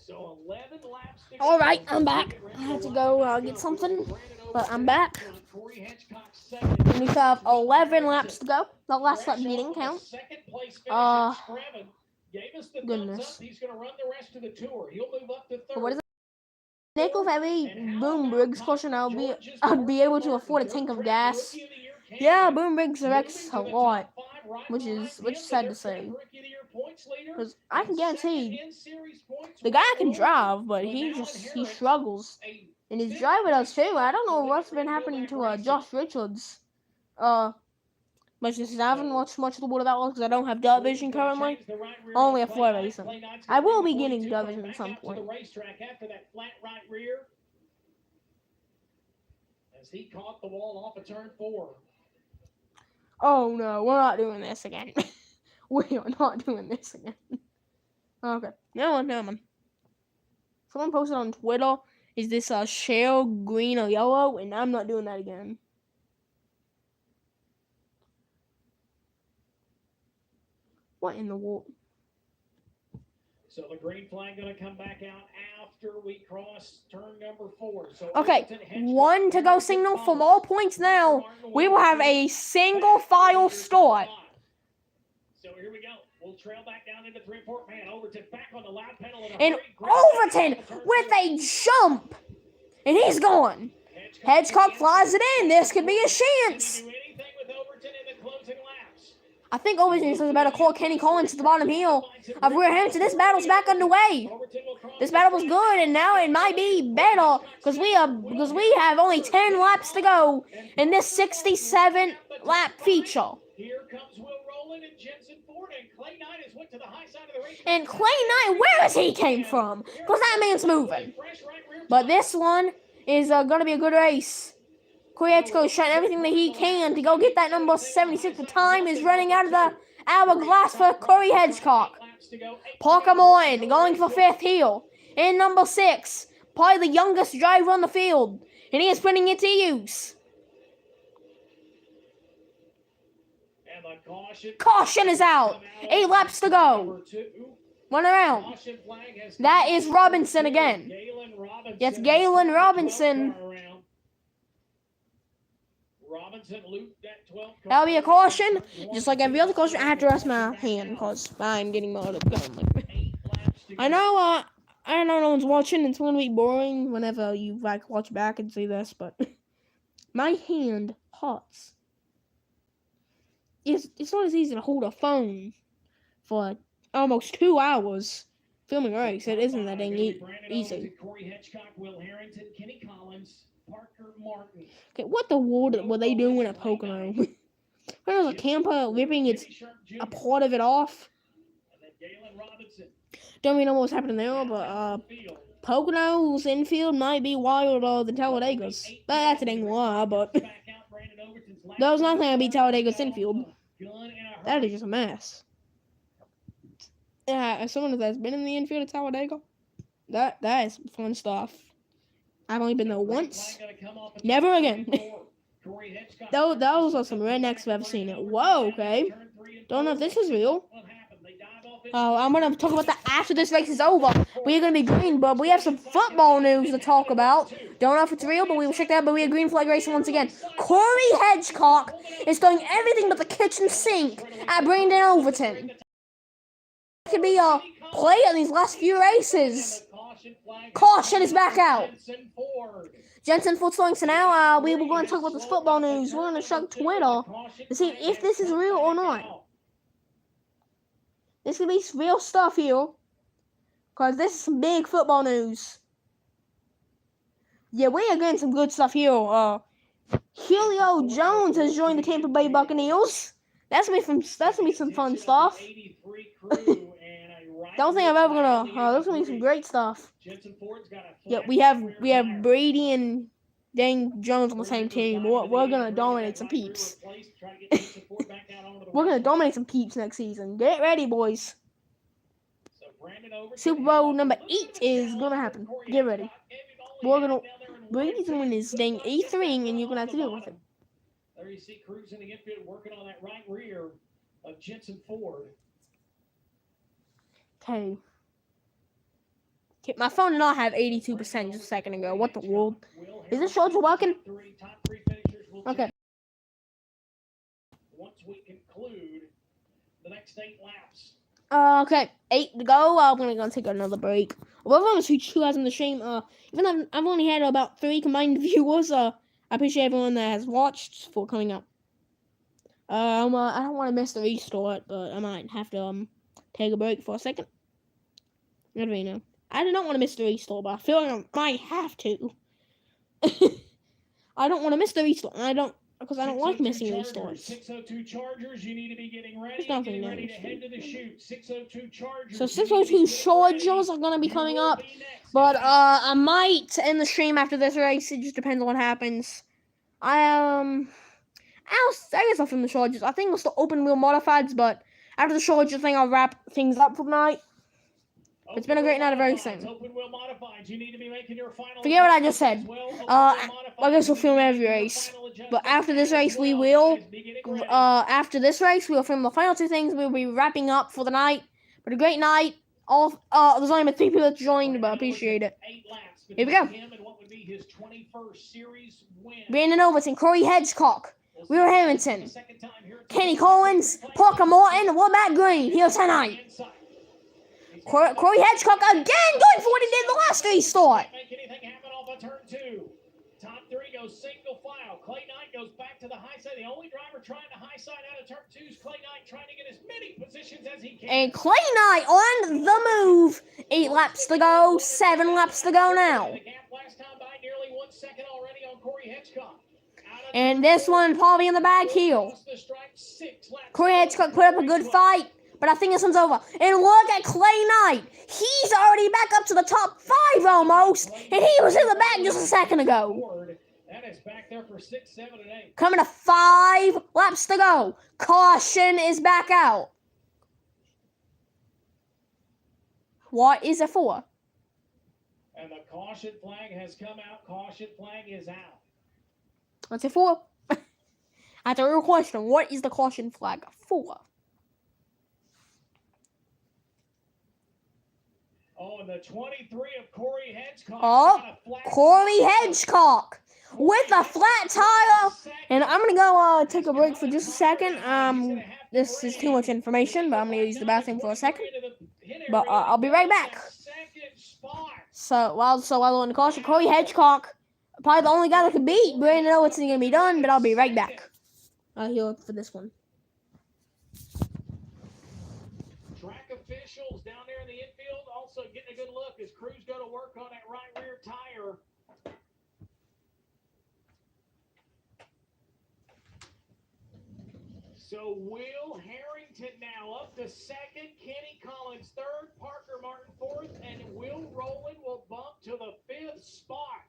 So 11 laps to All right, I'm back. I had to go get something, but I'm back. And we have 11 laps to go. The last lap didn't count. Goodness. He's going to run the rest of the tour. He'll move up to 3rd. What is it? Nickel heavy Boom Briggs caution. I'd be able to afford a tank of gas. Yeah, Boom Briggs wrecks a lot, which is sad to say. Because I can guarantee the guy can drive, but he struggles. And his driver does too. I don't know what's been happening to Josh Richards. But since I haven't watched much of the World of Outlaws because I don't have Dirt Vision currently, I only have Floor Racing. I will be getting Dirt Vision at some point. As he caught the wall off of turn 4. Oh no, we're not doing this again. We are not doing this again. Okay, no one. Someone posted on Twitter, is this shale, green, or yellow? And I'm not doing that again. What in the world? So the green flag going to come back out after we cross turn number 4. So okay, 1 to go signal from all points now. We will have a single file start. So here we go. We'll trail back down into 3 and 4. Man, Overton back on the loud pedal. And Overton with a jump. And he's gone. Hedgecock flies it in. This could be a chance. I think Overton is about to call Kenny Collins to the bottom heel of Rear Hampton. This battle's back underway. This battle was good, and now it might be better because we have only 10 laps to go in this 67 lap feature. Here comes Will Rowland and Jensen Ford, and Clay Knight has went to the high side of the race. And Clay Knight, where is he came from? Because that man's moving. But this one is going to be a good race. Corey Hitchcock is trying everything that he can to go get that number 76. The time is running out of the hourglass for Corey Hitchcock. Parker Martin going for 5th heel. And number 6, probably the youngest driver on the field. And he is putting it to use. Caution is out. 8 laps to go. 1 around. That is Robinson again. Yes, Galen Robinson. That'll be a caution. Just like every other caution, I have to rest my hand because I'm getting molded. I know no one's watching. It's going to be boring whenever you watch back and see this, but my hand hurts. it's not as easy to hold a phone for almost 2 hours filming a race. It isn't that dang easy. Corey Hedgecock, Will Harrington, Kenny Collins, Parker Martin. Okay, what the world were they doing at Pocono? There was a camper ripping a part of it off. Don't really know what was happening there, but Pocono's infield might be wilder than Talladega's. That's a dang lie, but there's nothing to beat Talladega's infield. That is just a mess. Yeah, as someone that's been in the infield at Talladega, that is fun stuff. I've only been there once. Never again. Those are some rednecks I've ever seen it. Whoa, okay. Don't know if this is real. I'm going to talk about that after this race is over. We are going to be green, but we have some football news to talk about. Don't know if it's real, but we will check that out. But we are green flag racing once again. Corey Hedgecock is doing everything but the kitchen sink at Brandon Overton. It could be a play in these last few races. Caution is back out. Jensen Ford's throwing, so now we will go and talk about this football news. We're going to check Twitter to see if this is real or not. This could be real stuff here, because this is some big football news. Yeah, we are getting some good stuff here. Julio Jones has joined the Tampa Bay Buccaneers. That's gonna be some fun stuff. Don't think I'm ever gonna. There's gonna be some great stuff. Yeah, we have Brady and dang Jones on the same team. We're gonna dominate some peeps. We're gonna dominate some peeps next season. Get ready, boys. Super Bowl number 8 is gonna happen. Get ready. Brady's gonna win his dang 8th ring, and you're gonna have to deal with it. There you see Cruz in the infield working on that right rear of Jensen Ford. Okay, my phone did not have 82% just a second ago. What the world? Is this shoulder working? Okay. Once we conclude the next 8 laps. Okay, 8 to go. I'm gonna take another break. We're going to shoot you guys in the stream. Even though I've only had about 3 combined viewers, I appreciate everyone that has watched for coming up. I don't want to miss the restart, but I might have to take a break for a second. I don't really know. I do not want to miss the restart, but I feel like I might have to. I don't want to miss the restart, and because I don't like missing restarts. 602 Chargers, you need to be getting ready. Getting ready to head to the chute. 602 Chargers. So 602 Chargers are gonna be coming up, but I might end the stream after this race. It just depends on what happens. I guess I'll film the Chargers. I think it's the open wheel modifieds, but after the Chargers thing, I'll wrap things up for the night. It's been a great night of racing. Forget what I just said. I guess we'll film every race. But after this race, we will. After this race, we'll film the final 2 things. We'll be wrapping up for the night. But a great night. There's only been 3 people that joined, but I appreciate it. Here we go. Brandon Overton, Corey Hedgecock, Will Harrington, Kenny Collins, Parker Martin, what about Green here tonight? Corey Hedgecock again going for what he did the last restart. Top 3 goes single file. Clay Knight goes back to the high side. The only driver trying to high side out of turn 2 is Clay Knight, trying to get as many positions as he can. And Clay Knight on the move. 8 laps to go. 7 laps to go now. The gap last time by nearly 1 second already on Corey Hedgecock. And this one probably in the bag here. Corey Hedgecock put up a good fight, but I think this one's over. And look at Clay Knight. He's already back up to the top 5 almost, and he was in the back just a second ago. That is back there for 6, 7, and 8. Coming to 5 laps to go. Caution is back out. What is it for? And the caution flag has come out. Caution flag is out. What's it for? That's a real question. What is the caution flag for? Oh, and the 23 of Corey Hedgecock. Oh, Corey Hedgecock with a flat tire. And I'm going to go take a break for just a second. This is too much information, but I'm going to use the bathroom for a second. But I'll be right back. So while on the caution, Corey Hedgecock, probably the only guy that could beat Brandon Overton going to be done, but I'll be right back. Here for this one. Track officials down there in the infield also getting a good look as crews go to work on that right rear tire. So Will Harrington now up to second, Kenny Collins third, Parker Martin fourth, and Will Rowland will bump to the fifth spot.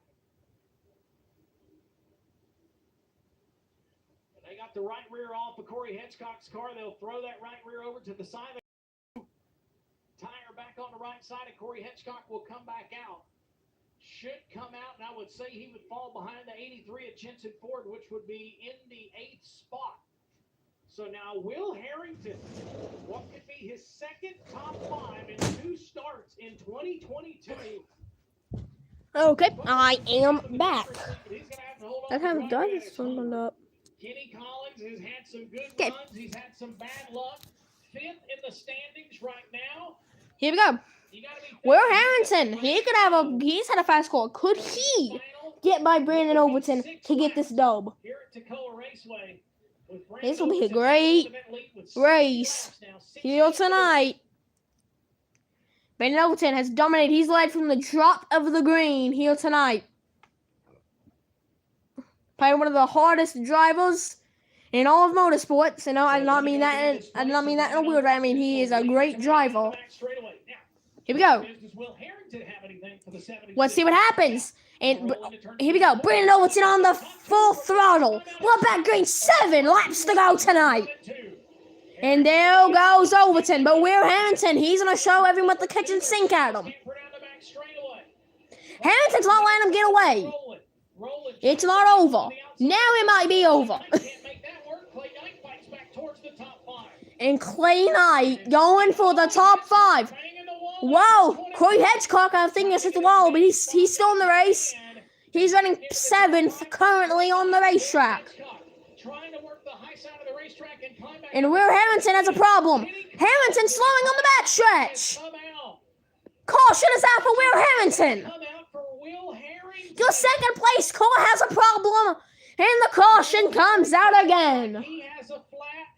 They got the right rear off of Corey Hitchcock's car. They'll throw that right rear over to the side. Tire back on the right side, and Corey Hitchcock will come back out. Should come out, and I would say he would fall behind the 83 at Jensen Ford, which would be in the 8th spot. So now Will Harrington, what could be his second top 5 in 2 starts in 2022. Okay, I am back. I haven't done this one up. Kenny Collins has had some good Okay. runs. He's had some bad luck. 5th in the standings right now. Here we go. You gotta be Will Harrington, he's had a fast score. Could he get by Brandon Overton to get this dub? Here at Toccoa Raceway. This will be a great race here tonight. Brandon Overton has dominated. He's led from the drop of the green here tonight. Probably one of the hardest drivers in all of motorsports. And no, I did not mean that. I did not mean that in a weird way. I mean he is a great driver. Here we go. Let's see what happens. And here we go. Brandon Overton on the full throttle. We're back green 7 laps to go tonight. And there goes Overton. But Will Harrington, he's going to show everyone what the kitchen sink at him. Harrington's not letting him get away. It's not over. Now it might be over. And Clay Knight going for the top 5. Whoa, Corey Hitchcock, I think it's at the wall, but he's still in the race. He's running 7th currently on the racetrack. And Will Harrington has a problem. Harrington slowing on the backstretch. Caution is out for Will Harrington. Your second place car has a problem. And the caution comes out again.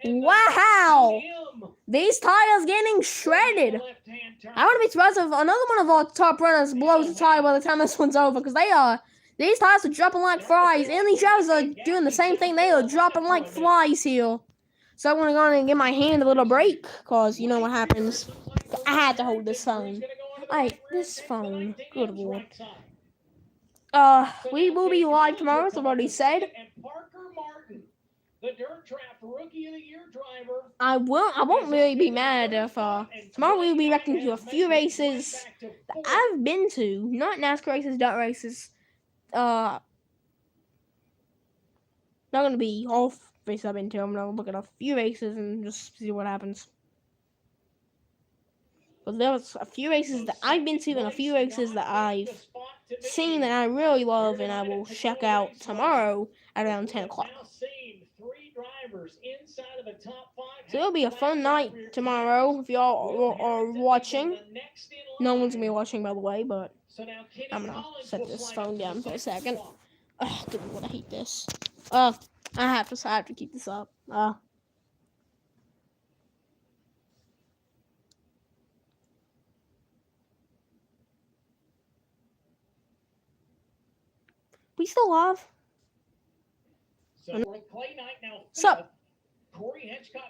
Wow. These tires getting shredded. I wouldn't be surprised if another one of our top runners blows the tire by the time this one's over, because these tires are dropping like flies, and these drivers are doing the same thing. They are dropping like flies here. So I'm going to go and give my hand a little break, because you know what happens. I had to hold this phone. This phone. Good lord. We will be live tomorrow, as I've already said. The Dirt Trap Rookie of the Year driver. I won't really be mad if tomorrow we'll be reacting to a few races that I've been to, not NASCAR races, dirt races. Not gonna be all races I've been to. I'm gonna look at a few races and just see what happens. But there's a few races that I've been to and a few races that I've seen that I really love, and I will check out tomorrow at around 10 o'clock. So it'll be a fun night tomorrow if y'all are watching. No one's gonna be watching, by the way, but I'm gonna set this phone down for a second. Oh, good lord, I hate this. I have to keep this up. We still live? What's up?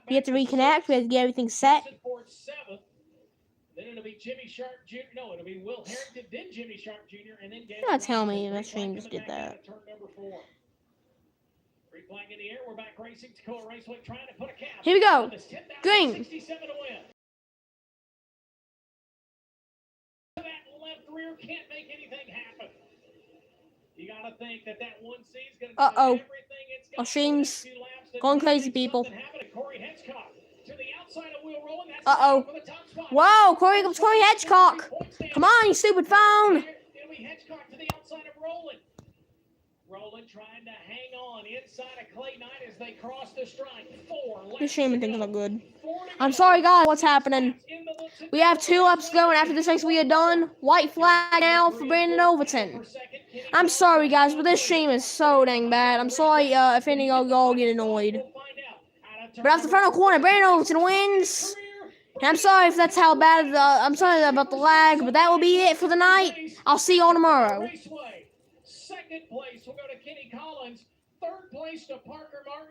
We have to reconnect. We have to get everything set. Then it'll be Jimmy Sharp Jr. No, it'll be Will Harrington, then Jimmy Sharp Jr., and then You're not telling me the stream just did that. Flag in the air, we're back racing. Toccoa Raceway trying to put a cap. Here we go. Green. 67 to win. That left rear can't make anything happen. You gotta think that one seat's gonna do everything it's got. Our stream's going crazy, people. Corey Hitchcock to the outside of Will Rowland. Whoa, Corey Hitchcock. Come on, you stupid phone. It'll be Hitchcock to the outside of Rowland. Rowland trying to hang on inside of Clay Knight as they cross the strike. This streaming thing's not good. I'm sorry, guys. What's happening? We have 2 laps going. After this race, we are done. White flag now for Brandon Overton. I'm sorry, guys, but this stream is so dang bad. I'm sorry if any of y'all get annoyed. But off the front corner, Brandon Overton wins. And I'm sorry if that's how bad. I'm sorry about the lag, but that will be it for the night. I'll see you all tomorrow. Raceway. Second place will go to Kenny Collins. Third place to Parker Martin.